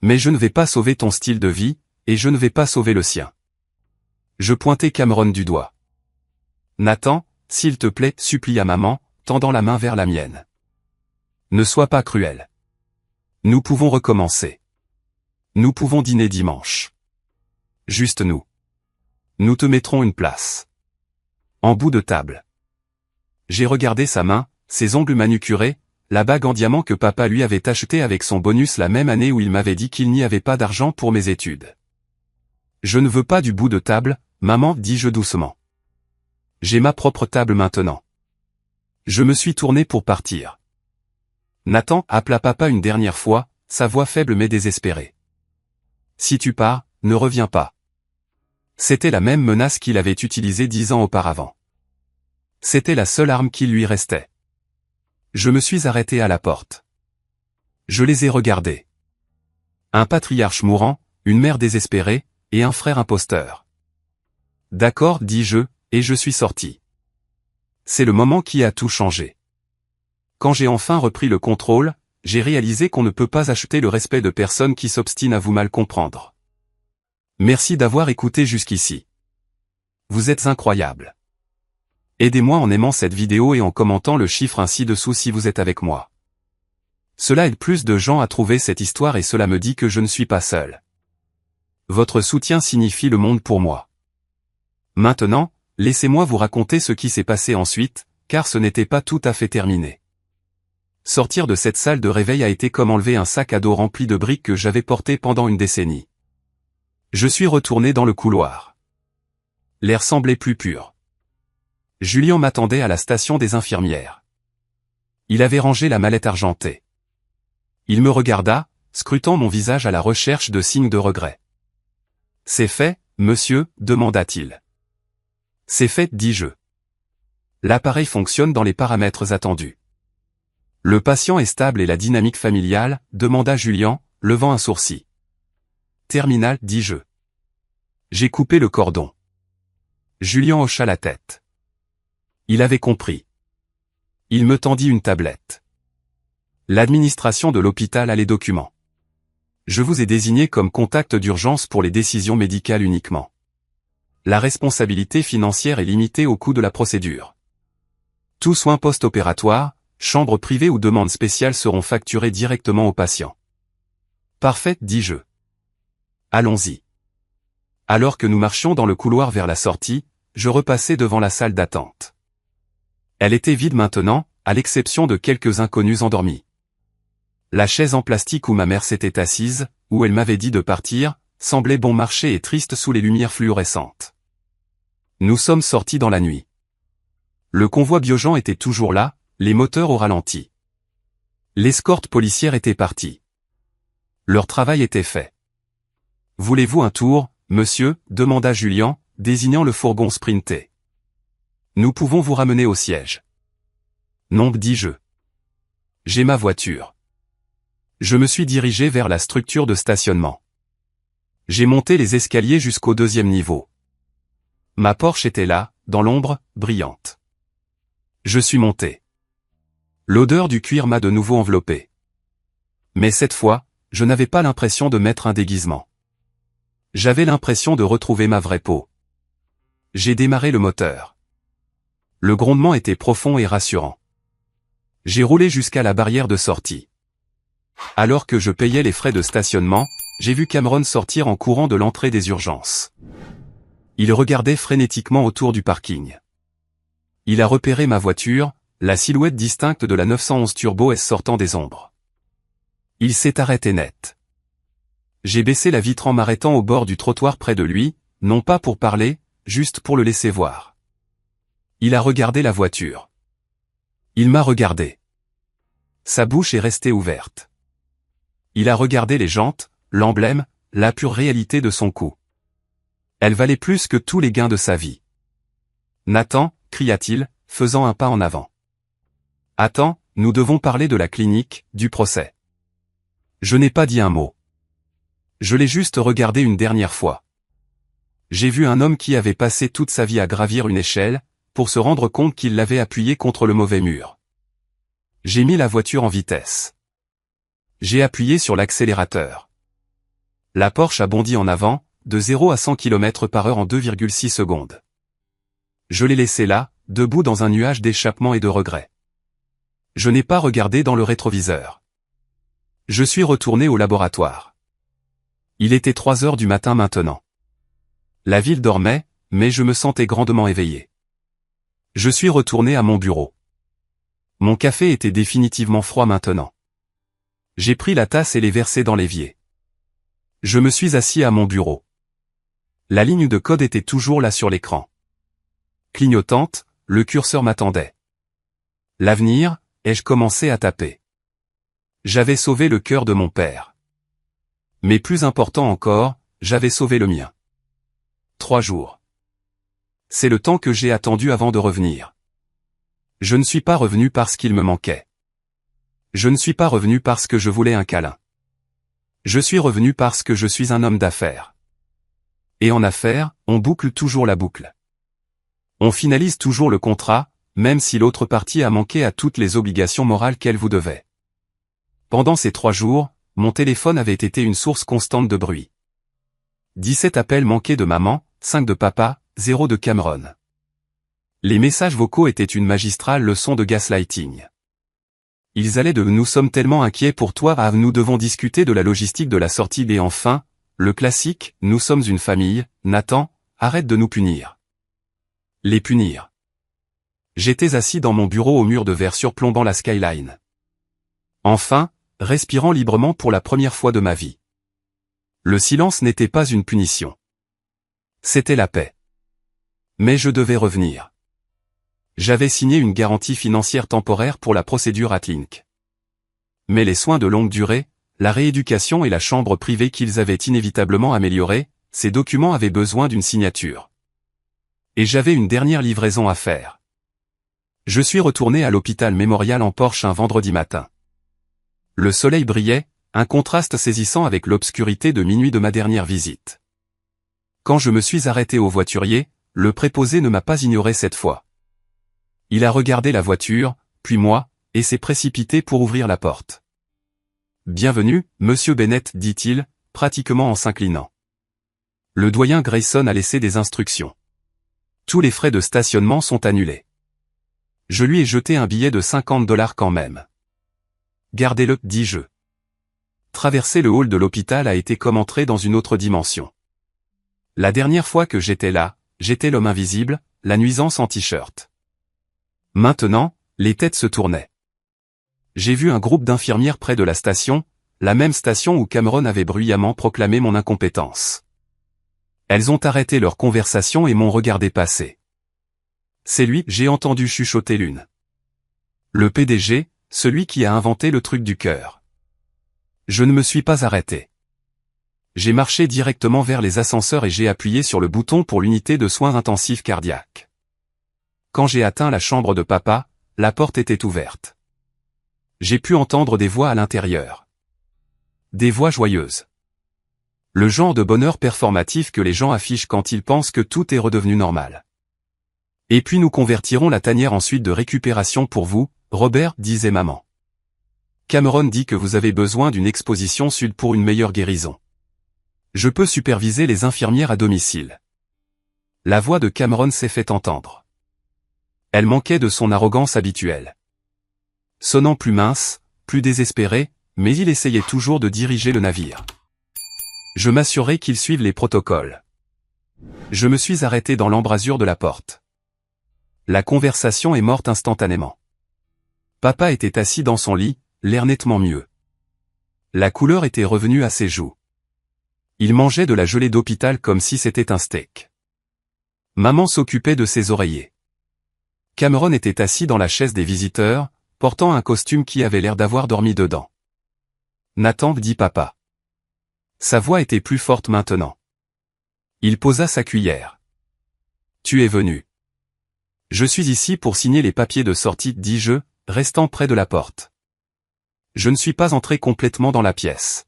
Mais je ne vais pas sauver ton style de vie, et je ne vais pas sauver le sien. Je pointai Cameron du doigt. Nathan, s'il te plaît, supplia maman, tendant la main vers la mienne. Ne sois pas cruel. Nous pouvons recommencer. Nous pouvons dîner dimanche. Juste nous. Nous te mettrons une place. En bout de table. J'ai regardé sa main, ses ongles manucurés, la bague en diamant que papa lui avait achetée avec son bonus la même année où il m'avait dit qu'il n'y avait pas d'argent pour mes études. Je ne veux pas du bout de table, maman, dis-je doucement. J'ai ma propre table maintenant. Je me suis tourné pour partir. Nathan, appela papa une dernière fois, sa voix faible mais désespérée. Si tu pars, ne reviens pas. C'était la même menace qu'il avait utilisée 10 ans auparavant. C'était la seule arme qui lui restait. Je me suis arrêté à la porte. Je les ai regardés. Un patriarche mourant, une mère désespérée, et un frère imposteur. D'accord, dis-je, et je suis sorti. C'est le moment qui a tout changé. Quand j'ai enfin repris le contrôle, j'ai réalisé qu'on ne peut pas acheter le respect de personnes qui s'obstinent à vous mal comprendre. Merci d'avoir écouté jusqu'ici. Vous êtes incroyables. Aidez-moi en aimant cette vidéo et en commentant le chiffre ainsi dessous si vous êtes avec moi. Cela aide plus de gens à trouver cette histoire et cela me dit que je ne suis pas seul. Votre soutien signifie le monde pour moi. Maintenant, laissez-moi vous raconter ce qui s'est passé ensuite, car ce n'était pas tout à fait terminé. Sortir de cette salle de réveil a été comme enlever un sac à dos rempli de briques que j'avais porté pendant une décennie. Je suis retourné dans le couloir. L'air semblait plus pur. Julien m'attendait à la station des infirmières. Il avait rangé la mallette argentée. Il me regarda, scrutant mon visage à la recherche de signes de regret. « C'est fait, monsieur ?» demanda-t-il. « C'est fait, dis-je. L'appareil fonctionne dans les paramètres attendus. »« Le patient est stable et la dynamique familiale ?» demanda Julien, levant un sourcil. « Terminal, dis-je. » J'ai coupé le cordon. Julien hocha la tête. Il avait compris. Il me tendit une tablette. L'administration de l'hôpital a les documents. Je vous ai désigné comme contact d'urgence pour les décisions médicales uniquement. La responsabilité financière est limitée au coût de la procédure. Tous soins post-opératoires, chambre privée ou demande spéciale seront facturés directement au patient. Parfait, dis-je. Allons-y. Alors que nous marchions dans le couloir vers la sortie, je repassai devant la salle d'attente. Elle était vide maintenant, à l'exception de quelques inconnus endormis. La chaise en plastique où ma mère s'était assise, où elle m'avait dit de partir, semblait bon marché et triste sous les lumières fluorescentes. Nous sommes sortis dans la nuit. Le convoi Biogen était toujours là, les moteurs au ralenti. L'escorte policière était partie. Leur travail était fait. « Voulez-vous un tour, monsieur ?» demanda Julien, désignant le fourgon sprinté. « Nous pouvons vous ramener au siège. »« Non, dis-je. J'ai ma voiture. » Je me suis dirigé vers la structure de stationnement. J'ai monté les escaliers jusqu'au 2e niveau. Ma Porsche était là, dans l'ombre, brillante. Je suis monté. L'odeur du cuir m'a de nouveau enveloppé. Mais cette fois, je n'avais pas l'impression de mettre un déguisement. J'avais l'impression de retrouver ma vraie peau. J'ai démarré le moteur. Le grondement était profond et rassurant. J'ai roulé jusqu'à la barrière de sortie. Alors que je payais les frais de stationnement, j'ai vu Cameron sortir en courant de l'entrée des urgences. Il regardait frénétiquement autour du parking. Il a repéré ma voiture, la silhouette distincte de la 911 Turbo S sortant des ombres. Il s'est arrêté net. J'ai baissé la vitre en m'arrêtant au bord du trottoir près de lui, non pas pour parler, juste pour le laisser voir. Il a regardé la voiture. Il m'a regardé. Sa bouche est restée ouverte. Il a regardé les jantes, l'emblème, la pure réalité de son coup. Elle valait plus que tous les gains de sa vie. Nathan, cria-t-il, faisant un pas en avant. Attends, nous devons parler de la clinique, du procès. Je n'ai pas dit un mot. Je l'ai juste regardé une dernière fois. J'ai vu un homme qui avait passé toute sa vie à gravir une échelle, pour se rendre compte qu'il l'avait appuyé contre le mauvais mur. J'ai mis la voiture en vitesse. J'ai appuyé sur l'accélérateur. La Porsche a bondi en avant, de 0 à 100 km/h en 2,6 secondes. Je l'ai laissé là, debout dans un nuage d'échappement et de regret. Je n'ai pas regardé dans le rétroviseur. Je suis retourné au laboratoire. Il était 3 heures du matin maintenant. La ville dormait, mais je me sentais grandement éveillé. Je suis retourné à mon bureau. Mon café était définitivement froid maintenant. J'ai pris la tasse et l'ai versée dans l'évier. Je me suis assis à mon bureau. La ligne de code était toujours là sur l'écran. Clignotante, le curseur m'attendait. L'avenir, ai-je commencé à taper. J'avais sauvé le cœur de mon père. Mais plus important encore, j'avais sauvé le mien. 3 jours. C'est le temps que j'ai attendu avant de revenir. Je ne suis pas revenu parce qu'il me manquait. Je ne suis pas revenu parce que je voulais un câlin. Je suis revenu parce que je suis un homme d'affaires. Et en affaires, on boucle toujours la boucle. On finalise toujours le contrat, même si l'autre partie a manqué à toutes les obligations morales qu'elle vous devait. Pendant ces 3 jours, mon téléphone avait été une source constante de bruit. 17 appels manqués de maman, 5 de papa, 0 de Cameron. Les messages vocaux étaient une magistrale leçon de gaslighting. Ils allaient de « nous sommes tellement inquiets pour toi » à « nous devons discuter de la logistique de la sortie » et enfin, le classique « nous sommes une famille, Nathan, arrête de nous punir ». Les punir. J'étais assis dans mon bureau au mur de verre surplombant la skyline. Enfin, respirant librement pour la première fois de ma vie. Le silence n'était pas une punition. C'était la paix. Mais je devais revenir. J'avais signé une garantie financière temporaire pour la procédure Atlink. Mais les soins de longue durée, la rééducation et la chambre privée qu'ils avaient inévitablement améliorée, ces documents avaient besoin d'une signature. Et j'avais une dernière livraison à faire. Je suis retourné à l'hôpital mémorial en Porsche un vendredi matin. Le soleil brillait, un contraste saisissant avec l'obscurité de minuit de ma dernière visite. Quand je me suis arrêté au voiturier, le préposé ne m'a pas ignoré cette fois. Il a regardé la voiture, puis moi, et s'est précipité pour ouvrir la porte. « Bienvenue, monsieur Bennett, dit-il, pratiquement en s'inclinant. Le doyen Grayson a laissé des instructions. Tous les frais de stationnement sont annulés. Je lui ai jeté un billet de $50 quand même. Gardez-le, dis-je. Traverser le hall de l'hôpital a été comme entrer dans une autre dimension. La dernière fois que j'étais là, j'étais l'homme invisible, la nuisance en t-shirt. Maintenant, les têtes se tournaient. J'ai vu un groupe d'infirmières près de la station, la même station où Cameron avait bruyamment proclamé mon incompétence. Elles ont arrêté leur conversation et m'ont regardé passer. C'est lui, j'ai entendu chuchoter l'une. Le PDG, celui qui a inventé le truc du cœur. Je ne me suis pas arrêté. J'ai marché directement vers les ascenseurs et j'ai appuyé sur le bouton pour l'unité de soins intensifs cardiaques. Quand j'ai atteint la chambre de papa, la porte était ouverte. J'ai pu entendre des voix à l'intérieur. Des voix joyeuses. Le genre de bonheur performatif que les gens affichent quand ils pensent que tout est redevenu normal. Et puis nous convertirons la tanière ensuite de récupération pour vous, Robert, disait maman. Cameron dit que vous avez besoin d'une exposition sud pour une meilleure guérison. Je peux superviser les infirmières à domicile. La voix de Cameron s'est fait entendre. Elle manquait de son arrogance habituelle. Sonnant plus mince, plus désespérée, mais il essayait toujours de diriger le navire. Je m'assurais qu'il suive les protocoles. Je me suis arrêté dans l'embrasure de la porte. La conversation est morte instantanément. Papa était assis dans son lit, l'air nettement mieux. La couleur était revenue à ses joues. Il mangeait de la gelée d'hôpital comme si c'était un steak. Maman s'occupait de ses oreillers. Cameron était assis dans la chaise des visiteurs, portant un costume qui avait l'air d'avoir dormi dedans. Nathan, dit papa. Sa voix était plus forte maintenant. Il posa sa cuillère. Tu es venu. Je suis ici pour signer les papiers de sortie, dis-je, restant près de la porte. Je ne suis pas entré complètement dans la pièce.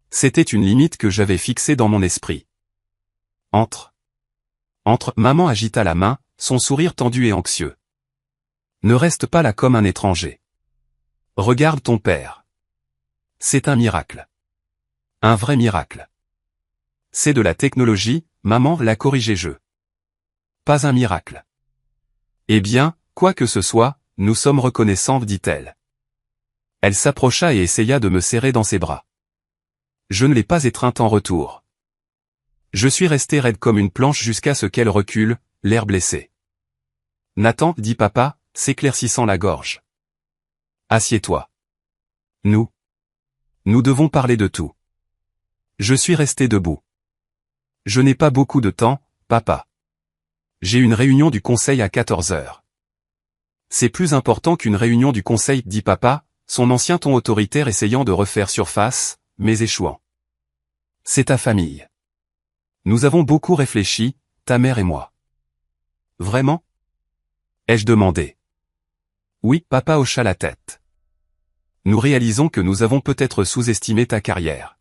C'était une limite que j'avais fixée dans mon esprit. Entre. Maman agita la main, son sourire tendu et anxieux. Ne reste pas là comme un étranger. Regarde ton père. C'est un miracle. Un vrai miracle. C'est de la technologie, maman l'a corrigé je. Pas un miracle. Eh bien, quoi que ce soit, nous sommes reconnaissants, dit-elle. Elle s'approcha et essaya de me serrer dans ses bras. Je ne l'ai pas étreinte en retour. Je suis resté raide comme une planche jusqu'à ce qu'elle recule, l'air blessé. Nathan, dit papa, s'éclaircissant la gorge. Assieds-toi. Nous devons parler de tout. Je suis resté debout. Je n'ai pas beaucoup de temps, papa. J'ai une réunion du conseil à 14 heures. C'est plus important qu'une réunion du conseil, dit papa, son ancien ton autoritaire essayant de refaire surface, mais échouant. C'est ta famille. Nous avons beaucoup réfléchi, ta mère et moi. Vraiment? Ai-je demandé. Oui, papa hocha la tête. Nous réalisons que nous avons peut-être sous-estimé ta carrière.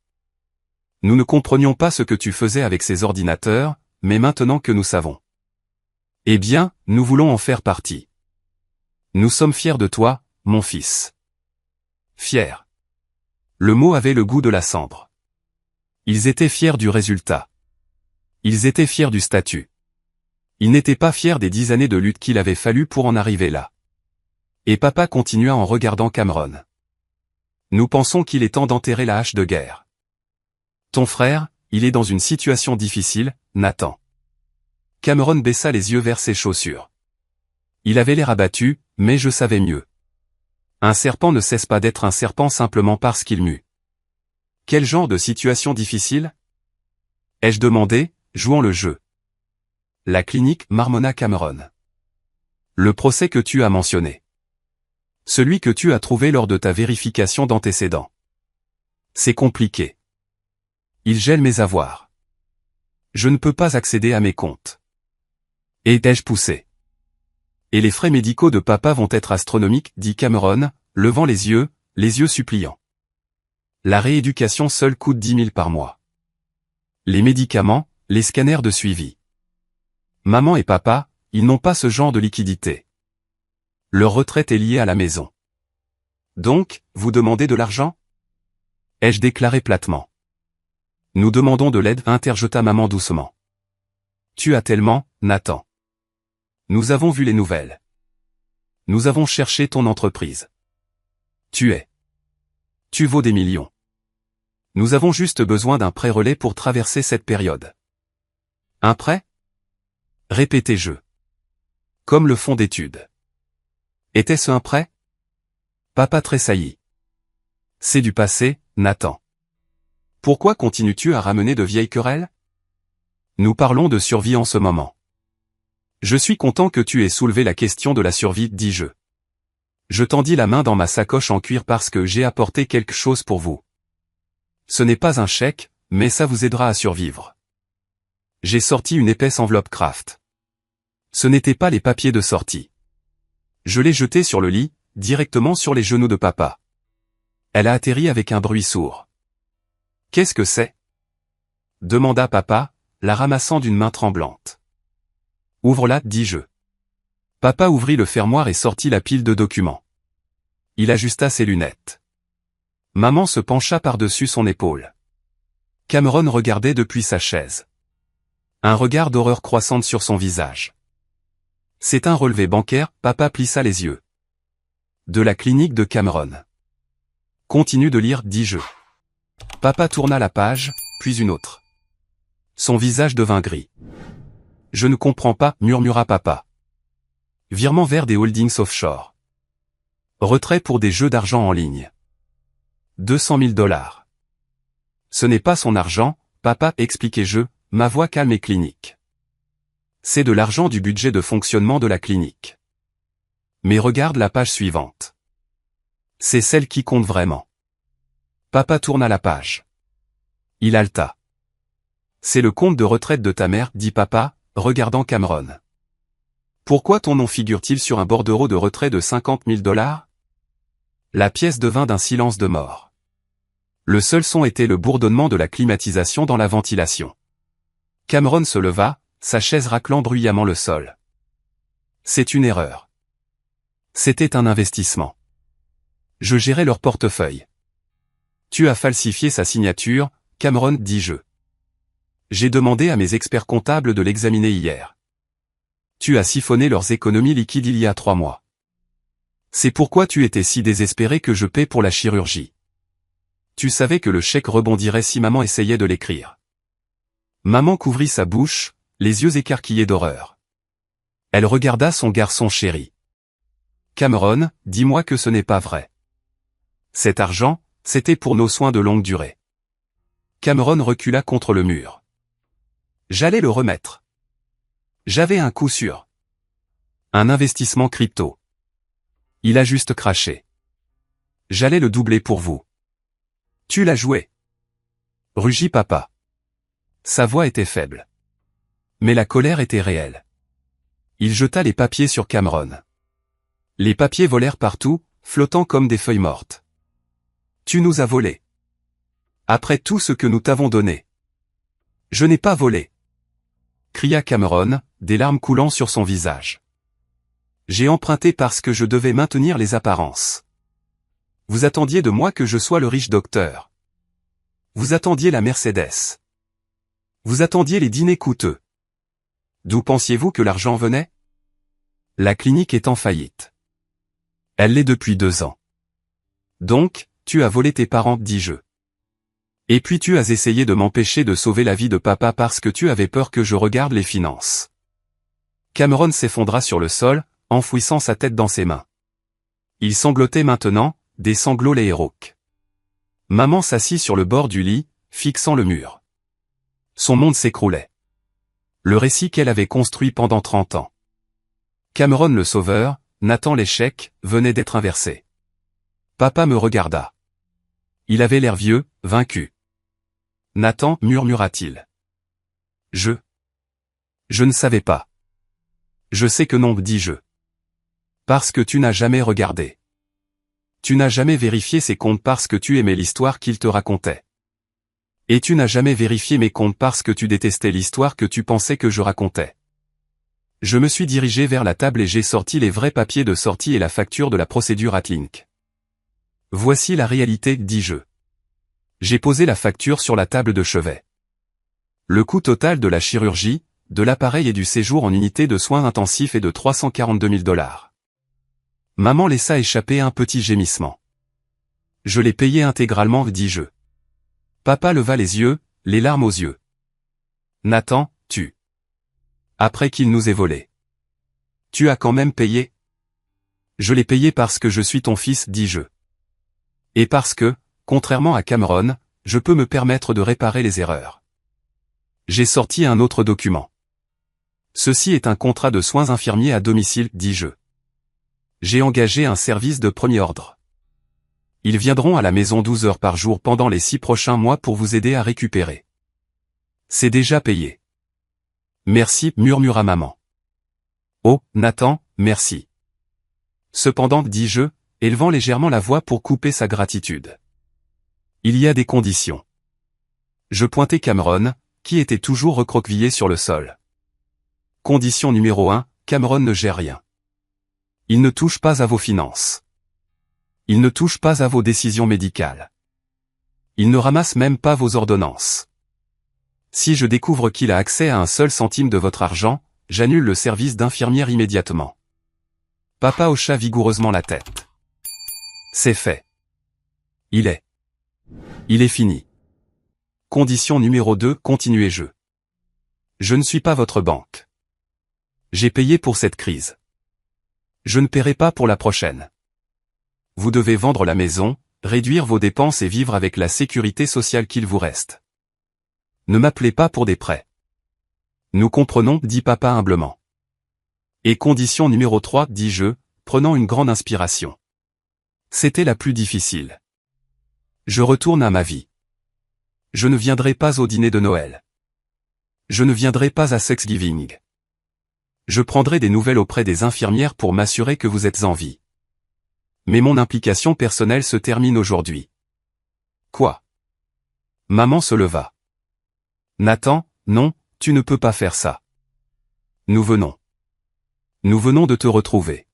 Nous ne comprenions pas ce que tu faisais avec ces ordinateurs, mais maintenant que nous savons. Eh bien, nous voulons en faire partie. Nous sommes fiers de toi, mon fils. Fiers. Le mot avait le goût de la cendre. Ils étaient fiers du résultat. Ils étaient fiers du statut. Ils n'étaient pas fiers des 10 années de lutte qu'il avait fallu pour en arriver là. Et papa continua en regardant Cameron. Nous pensons qu'il est temps d'enterrer la hache de guerre. Ton frère, il est dans une situation difficile, Nathan. Cameron baissa les yeux vers ses chaussures. Il avait l'air abattu, mais je savais mieux. Un serpent ne cesse pas d'être un serpent simplement parce qu'il mue. Quel genre de situation difficile? Ai-je demandé, jouant le jeu. La clinique, marmonna Cameron. Le procès que tu as mentionné. Celui que tu as trouvé lors de ta vérification d'antécédents. C'est compliqué. Il gèle mes avoirs. Je ne peux pas accéder à mes comptes. Et ai-je poussé? Et les frais médicaux de papa vont être astronomiques, dit Cameron, levant les yeux suppliants. La rééducation seule coûte 10 000 par mois. Les médicaments, les scanners de suivi. Maman et papa, ils n'ont pas ce genre de liquidité. Leur retraite est liée à la maison. Donc, vous demandez de l'argent? Ai-je déclaré platement. Nous demandons de l'aide, interjeta maman doucement. Tu as tellement, Nathan. Nous avons vu les nouvelles. Nous avons cherché ton entreprise. Tu vaux des millions. Nous avons juste besoin d'un prêt relais pour traverser cette période. Un prêt? Répétez-je. Comme le fonds d'études. Était-ce un prêt? Papa tressaillit. C'est du passé, Nathan. Pourquoi continues-tu à ramener de vieilles querelles? Nous parlons de survie en ce moment. Je suis content que tu aies soulevé la question de la survie, dis-je. Je tendis la main dans ma sacoche en cuir parce que j'ai apporté quelque chose pour vous. Ce n'est pas un chèque, mais ça vous aidera à survivre. J'ai sorti une épaisse enveloppe Kraft. Ce n'étaient pas les papiers de sortie. Je l'ai jetée sur le lit, directement sur les genoux de papa. Elle a atterri avec un bruit sourd. Qu'est-ce que c'est? Demanda papa, la ramassant d'une main tremblante. Ouvre-la, dis-je. Papa ouvrit le fermoir et sortit la pile de documents. Il ajusta ses lunettes. Maman se pencha par-dessus son épaule. Cameron regardait depuis sa chaise. Un regard d'horreur croissante sur son visage. C'est un relevé bancaire, papa plissa les yeux. De la clinique de Cameron. Continue de lire, dis-je. Papa tourna la page, puis une autre. Son visage devint gris. Je ne comprends pas, murmura papa. Virement vers des holdings offshore. Retrait pour des jeux d'argent en ligne. 200 000 $. Ce n'est pas son argent, papa, expliquai-je, ma voix calme et clinique. C'est de l'argent du budget de fonctionnement de la clinique. Mais regarde la page suivante. C'est celle qui compte vraiment. Papa tourna la page. Il haleta. C'est le compte de retraite de ta mère, dit papa, regardant Cameron. Pourquoi ton nom figure-t-il sur un bordereau de retrait de 50 000 $? La pièce devint d'un silence de mort. Le seul son était le bourdonnement de la climatisation dans la ventilation. Cameron se leva, sa chaise raclant bruyamment le sol. C'est une erreur. C'était un investissement. Je gérais leur portefeuille. Tu as falsifié sa signature, Cameron, dis-je. J'ai demandé à mes experts comptables de l'examiner hier. Tu as siphonné leurs économies liquides il y a 3 mois. C'est pourquoi tu étais si désespéré que je paie pour la chirurgie. Tu savais que le chèque rebondirait si maman essayait de l'écrire. Maman couvrit sa bouche, les yeux écarquillés d'horreur. Elle regarda son garçon chéri. Cameron, dis-moi que ce n'est pas vrai. Cet argent, c'était pour nos soins de longue durée. Cameron recula contre le mur. J'allais le remettre. J'avais un coup sûr. Un investissement crypto. Il a juste craché. J'allais le doubler pour vous. Tu l'as joué. Rugit papa. Sa voix était faible. Mais la colère était réelle. Il jeta les papiers sur Cameron. Les papiers volèrent partout, flottant comme des feuilles mortes. Tu nous as volés. Après tout ce que nous t'avons donné. Je n'ai pas volé. Cria Cameron, des larmes coulant sur son visage. J'ai emprunté parce que je devais maintenir les apparences. Vous attendiez de moi que je sois le riche docteur. Vous attendiez la Mercedes. Vous attendiez les dîners coûteux. D'où pensiez-vous que l'argent venait? La clinique est en faillite. Elle l'est depuis 2 ans. Donc, tu as volé tes parents, dis-je. Et puis tu as essayé de m'empêcher de sauver la vie de papa parce que tu avais peur que je regarde les finances. Cameron s'effondra sur le sol, enfouissant sa tête dans ses mains. Il sanglotait maintenant, des sanglots les rauques. Maman s'assit sur le bord du lit, fixant le mur. Son monde s'écroulait. Le récit qu'elle avait construit pendant 30 ans. Cameron le sauveur, Nathan l'échec, venait d'être inversé. Papa me regarda. Il avait l'air vieux, vaincu. Nathan, murmura-t-il. Je ne savais pas. Je sais que non, dis-je. Parce que tu n'as jamais regardé. Tu n'as jamais vérifié ses comptes parce que tu aimais l'histoire qu'il te racontait. Et tu n'as jamais vérifié mes comptes parce que tu détestais l'histoire que tu pensais que je racontais. Je me suis dirigé vers la table et j'ai sorti les vrais papiers de sortie et la facture de la procédure Atlink. Voici la réalité, dis-je. J'ai posé la facture sur la table de chevet. Le coût total de la chirurgie, de l'appareil et du séjour en unité de soins intensifs est de 342 000 $. Maman laissa échapper un petit gémissement. Je l'ai payé intégralement, dis-je. Papa leva les yeux, les larmes aux yeux. Nathan, tu. Après qu'il nous ait volés. Tu as quand même payé? Je l'ai payé parce que je suis ton fils, dis-je. Et parce que, contrairement à Cameron, je peux me permettre de réparer les erreurs. J'ai sorti un autre document. Ceci est un contrat de soins infirmiers à domicile, dis-je. J'ai engagé un service de premier ordre. Ils viendront à la maison 12 heures par jour pendant les 6 prochains mois pour vous aider à récupérer. C'est déjà payé. Merci, murmura maman. Oh, Nathan, merci. Cependant, dis-je, élevant légèrement la voix pour couper sa gratitude. Il y a des conditions. Je pointai Cameron, qui était toujours recroquevillé sur le sol. Condition numéro 1, Cameron ne gère rien. Il ne touche pas à vos finances. Il ne touche pas à vos décisions médicales. Il ne ramasse même pas vos ordonnances. Si je découvre qu'il a accès à un seul centime de votre argent, j'annule le service d'infirmière immédiatement. Papa hocha vigoureusement la tête. C'est fait. Il est fini. Condition numéro 2, continuez-je. Je ne suis pas votre banque. J'ai payé pour cette crise. Je ne paierai pas pour la prochaine. Vous devez vendre la maison, réduire vos dépenses et vivre avec la sécurité sociale qu'il vous reste. Ne m'appelez pas pour des prêts. Nous comprenons, dit papa humblement. Et condition numéro 3, dis-je, prenant une grande inspiration. C'était la plus difficile. Je retourne à ma vie. Je ne viendrai pas au dîner de Noël. Je ne viendrai pas à Thanksgiving. Je prendrai des nouvelles auprès des infirmières pour m'assurer que vous êtes en vie. Mais mon implication personnelle se termine aujourd'hui. Quoi? Maman se leva. Nathan, non, tu ne peux pas faire ça. Nous venons. Nous venons de te retrouver.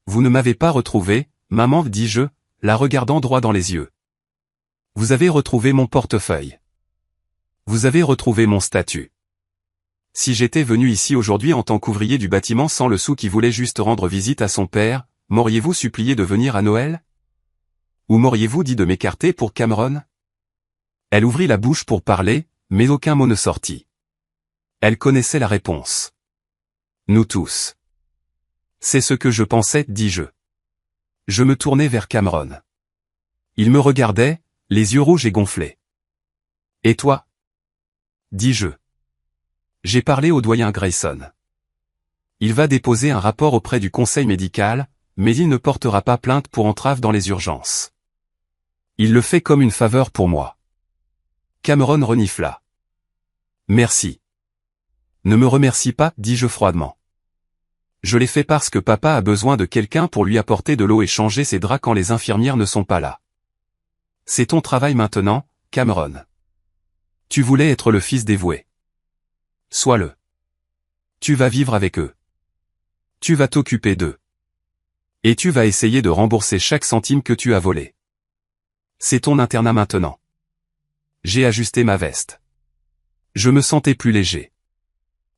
Vous ne m'avez pas retrouvé, maman, dis-je, la regardant droit dans les yeux. Vous avez retrouvé mon portefeuille. Vous avez retrouvé mon statut. Si j'étais venu ici aujourd'hui en tant qu'ouvrier du bâtiment sans le sou qui voulait juste rendre visite à son père, m'auriez-vous supplié de venir à Noël? Ou m'auriez-vous dit de m'écarter pour Cameron? Elle ouvrit la bouche pour parler, mais aucun mot ne sortit. Elle connaissait la réponse. Nous tous. C'est ce que je pensais, dis-je. Je me tournai vers Cameron. Il me regardait, les yeux rouges et gonflés. Et toi? Dis-je. J'ai parlé au doyen Grayson. Il va déposer un rapport auprès du conseil médical, mais il ne portera pas plainte pour entrave dans les urgences. Il le fait comme une faveur pour moi. Cameron renifla. Merci. Ne me remercie pas, dis-je froidement. Je l'ai fait parce que papa a besoin de quelqu'un pour lui apporter de l'eau et changer ses draps quand les infirmières ne sont pas là. C'est ton travail maintenant, Cameron. Tu voulais être le fils dévoué. Sois-le. Tu vas vivre avec eux. Tu vas t'occuper d'eux. Et tu vas essayer de rembourser chaque centime que tu as volé. C'est ton internat maintenant. J'ai ajusté ma veste. Je me sentais plus léger.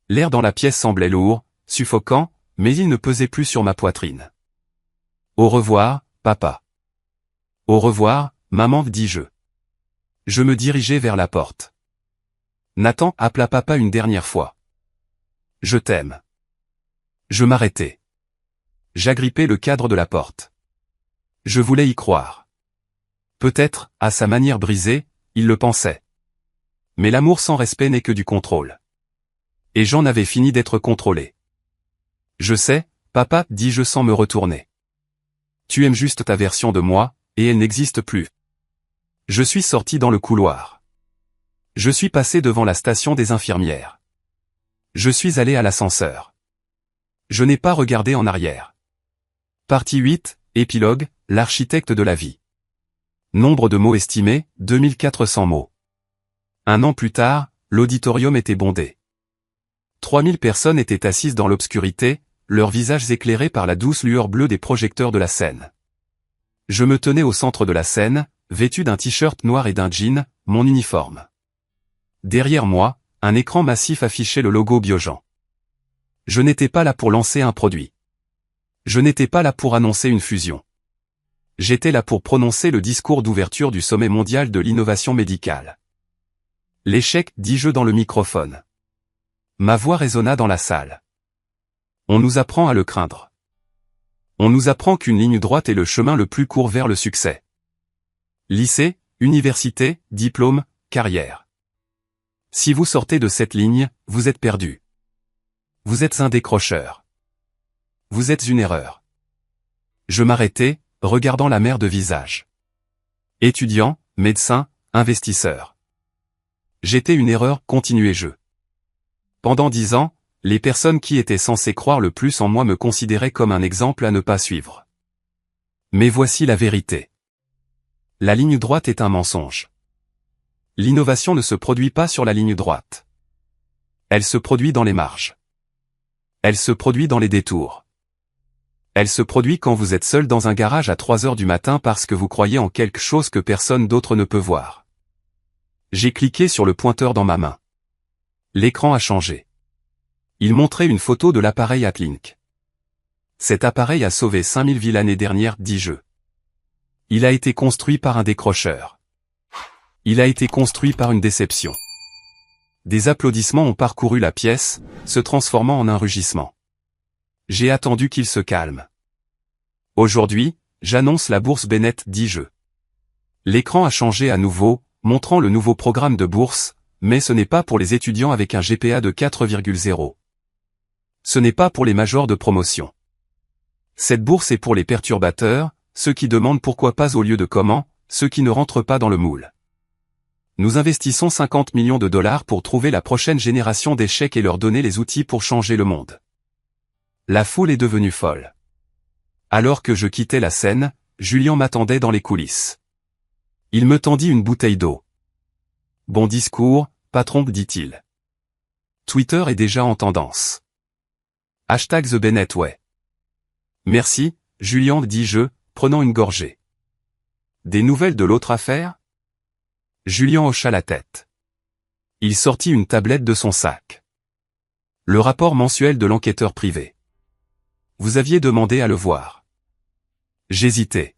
L'air dans la pièce semblait lourd, suffocant, mais il ne pesait plus sur ma poitrine. Au revoir, papa. Au revoir, maman, dis-je. Je me dirigeai vers la porte. Nathan appela papa une dernière fois. Je t'aime. Je m'arrêtai. J'agrippai le cadre de la porte. Je voulais y croire. Peut-être, à sa manière brisée, il le pensait. Mais l'amour sans respect n'est que du contrôle. Et j'en avais fini d'être contrôlé. Je sais, papa, dis-je sans me retourner. Tu aimes juste ta version de moi, et elle n'existe plus. Je suis sorti dans le couloir. Je suis passé devant la station des infirmières. Je suis allé à l'ascenseur. Je n'ai pas regardé en arrière. Partie 8, épilogue, l'architecte de la vie. Nombre de mots estimé, 2400 mots. Un an plus tard, l'auditorium était bondé. 3000 personnes étaient assises dans l'obscurité, leurs visages éclairés par la douce lueur bleue des projecteurs de la scène. Je me tenais au centre de la scène, vêtu d'un t-shirt noir et d'un jean, mon uniforme. Derrière moi, un écran massif affichait le logo Biogen. Je n'étais pas là pour lancer un produit. Je n'étais pas là pour annoncer une fusion. J'étais là pour prononcer le discours d'ouverture du sommet mondial de l'innovation médicale. L'échec, dis-je dans le microphone. Ma voix résonna dans la salle. On nous apprend à le craindre. On nous apprend qu'une ligne droite est le chemin le plus court vers le succès. Lycée, université, diplôme, carrière. Si vous sortez de cette ligne, vous êtes perdu. Vous êtes un décrocheur. Vous êtes une erreur. Je m'arrêtai, regardant la mer de visages. Étudiant, médecin, investisseur. J'étais une erreur, continuai-je. Pendant 10 ans, les personnes qui étaient censées croire le plus en moi me considéraient comme un exemple à ne pas suivre. Mais voici la vérité. La ligne droite est un mensonge. L'innovation ne se produit pas sur la ligne droite. Elle se produit dans les marges. Elle se produit dans les détours. Elle se produit quand vous êtes seul dans un garage à 3 heures du matin parce que vous croyez en quelque chose que personne d'autre ne peut voir. J'ai cliqué sur le pointeur dans ma main. L'écran a changé. Il montrait une photo de l'appareil Atlink. Cet appareil a sauvé 5000 vies l'année dernière, dis-je. Il a été construit par un décrocheur. Il a été construit par une déception. Des applaudissements ont parcouru la pièce, se transformant en un rugissement. J'ai attendu qu'il se calme. Aujourd'hui, j'annonce la bourse Bennett 10 jeux. L'écran a changé à nouveau, montrant le nouveau programme de bourse, mais ce n'est pas pour les étudiants avec un GPA de 4,0. Ce n'est pas pour les majors de promotion. Cette bourse est pour les perturbateurs, ceux qui demandent pourquoi pas au lieu de comment, ceux qui ne rentrent pas dans le moule. Nous investissons 50 millions de dollars pour trouver la prochaine génération d'échecs et leur donner les outils pour changer le monde. La foule est devenue folle. Alors que je quittais la scène, Julien m'attendait dans les coulisses. Il me tendit une bouteille d'eau. Bon discours, patron, dit-il. Twitter est déjà en tendance. #TheBennettWay. Merci, Julien, dis-je, prenant une gorgée. Des nouvelles de l'autre affaire? Julien hocha la tête. Il sortit une tablette de son sac. Le rapport mensuel de l'enquêteur privé. Vous aviez demandé à le voir. J'hésitais.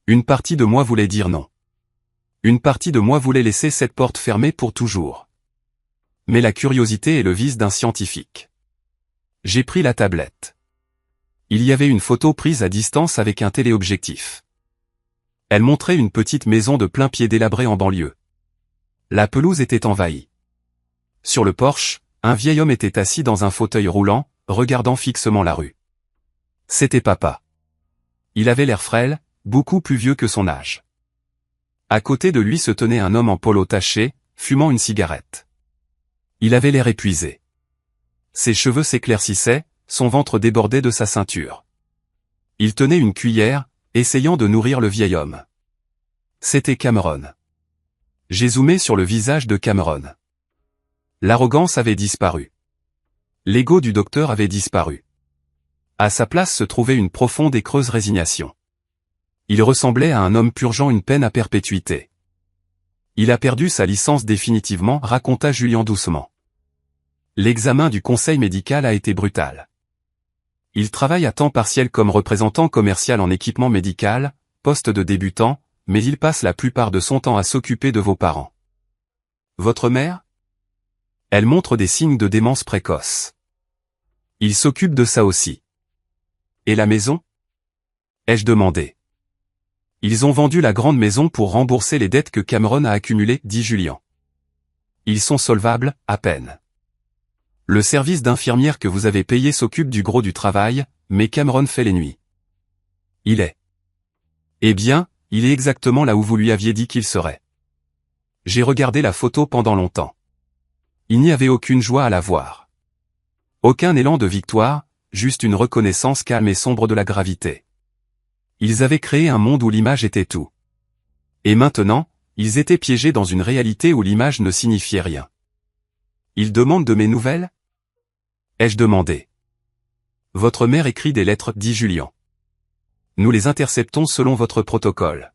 Une partie de moi voulait dire non. Une partie de moi voulait laisser cette porte fermée pour toujours. Mais la curiosité est le vice d'un scientifique. J'ai pris la tablette. Il y avait une photo prise à distance avec un téléobjectif. Elle montrait une petite maison de plein pied délabrée en banlieue. La pelouse était envahie. Sur le porche, un vieil homme était assis dans un fauteuil roulant, regardant fixement la rue. C'était papa. Il avait l'air frêle, beaucoup plus vieux que son âge. À côté de lui se tenait un homme en polo taché, fumant une cigarette. Il avait l'air épuisé. Ses cheveux s'éclaircissaient, son ventre débordait de sa ceinture. Il tenait une cuillère, essayant de nourrir le vieil homme. C'était Cameron. J'ai zoomé sur le visage de Cameron. L'arrogance avait disparu. L'ego du docteur avait disparu. À sa place se trouvait une profonde et creuse résignation. Il ressemblait à un homme purgeant une peine à perpétuité. Il a perdu sa licence définitivement, raconta Julien doucement. L'examen du conseil médical a été brutal. Il travaille à temps partiel comme représentant commercial en équipement médical, poste de débutant, mais il passe la plupart de son temps à s'occuper de vos parents. Votre mère? Elle montre des signes de démence précoce. Il s'occupe de ça aussi. Et la maison? Ai-je demandé. Ils ont vendu la grande maison pour rembourser les dettes que Cameron a accumulées, dit Julien. Ils sont solvables, à peine. Le service d'infirmière que vous avez payé s'occupe du gros du travail, mais Cameron fait les nuits. Il est. Eh bien, il est exactement là où vous lui aviez dit qu'il serait. J'ai regardé la photo pendant longtemps. Il n'y avait aucune joie à la voir. Aucun élan de victoire, juste une reconnaissance calme et sombre de la gravité. Ils avaient créé un monde où l'image était tout. Et maintenant, ils étaient piégés dans une réalité où l'image ne signifiait rien. Ils demandent de mes nouvelles? Ai-je demandé. Votre mère écrit des lettres, dit Julien. Nous les interceptons selon votre protocole.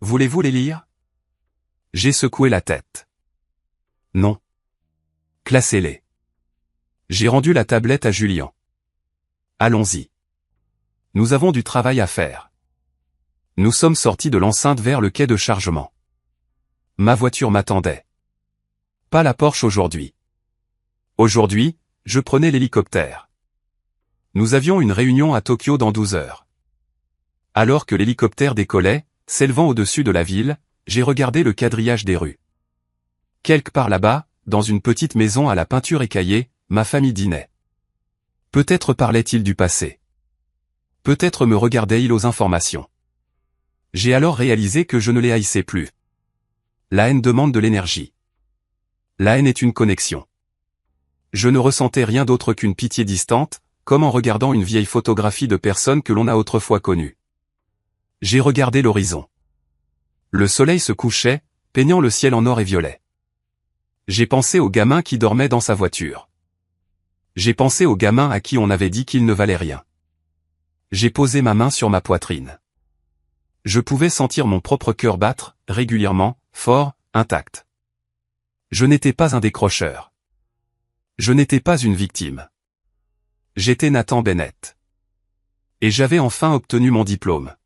Voulez-vous les lire? J'ai secoué la tête. Non. Classez-les. J'ai rendu la tablette à Julien. Allons-y. Nous avons du travail à faire. Nous sommes sortis de l'enceinte vers le quai de chargement. Ma voiture m'attendait. Pas la Porsche aujourd'hui. Aujourd'hui, je prenais l'hélicoptère. Nous avions une réunion à Tokyo dans 12 heures. Alors que l'hélicoptère décollait, s'élevant au-dessus de la ville, j'ai regardé le quadrillage des rues. Quelque part là-bas, dans une petite maison à la peinture écaillée, ma famille dînait. Peut-être parlait-il du passé. Peut-être me regardait-il aux informations. J'ai alors réalisé que je ne les haïssais plus. La haine demande de l'énergie. La haine est une connexion. Je ne ressentais rien d'autre qu'une pitié distante, comme en regardant une vieille photographie de personnes que l'on a autrefois connues. J'ai regardé l'horizon. Le soleil se couchait, peignant le ciel en or et violet. J'ai pensé au gamin qui dormait dans sa voiture. J'ai pensé au gamin à qui on avait dit qu'il ne valait rien. J'ai posé ma main sur ma poitrine. Je pouvais sentir mon propre cœur battre, régulièrement, fort, intact. Je n'étais pas un décrocheur. Je n'étais pas une victime. J'étais Nathan Bennett. Et j'avais enfin obtenu mon diplôme.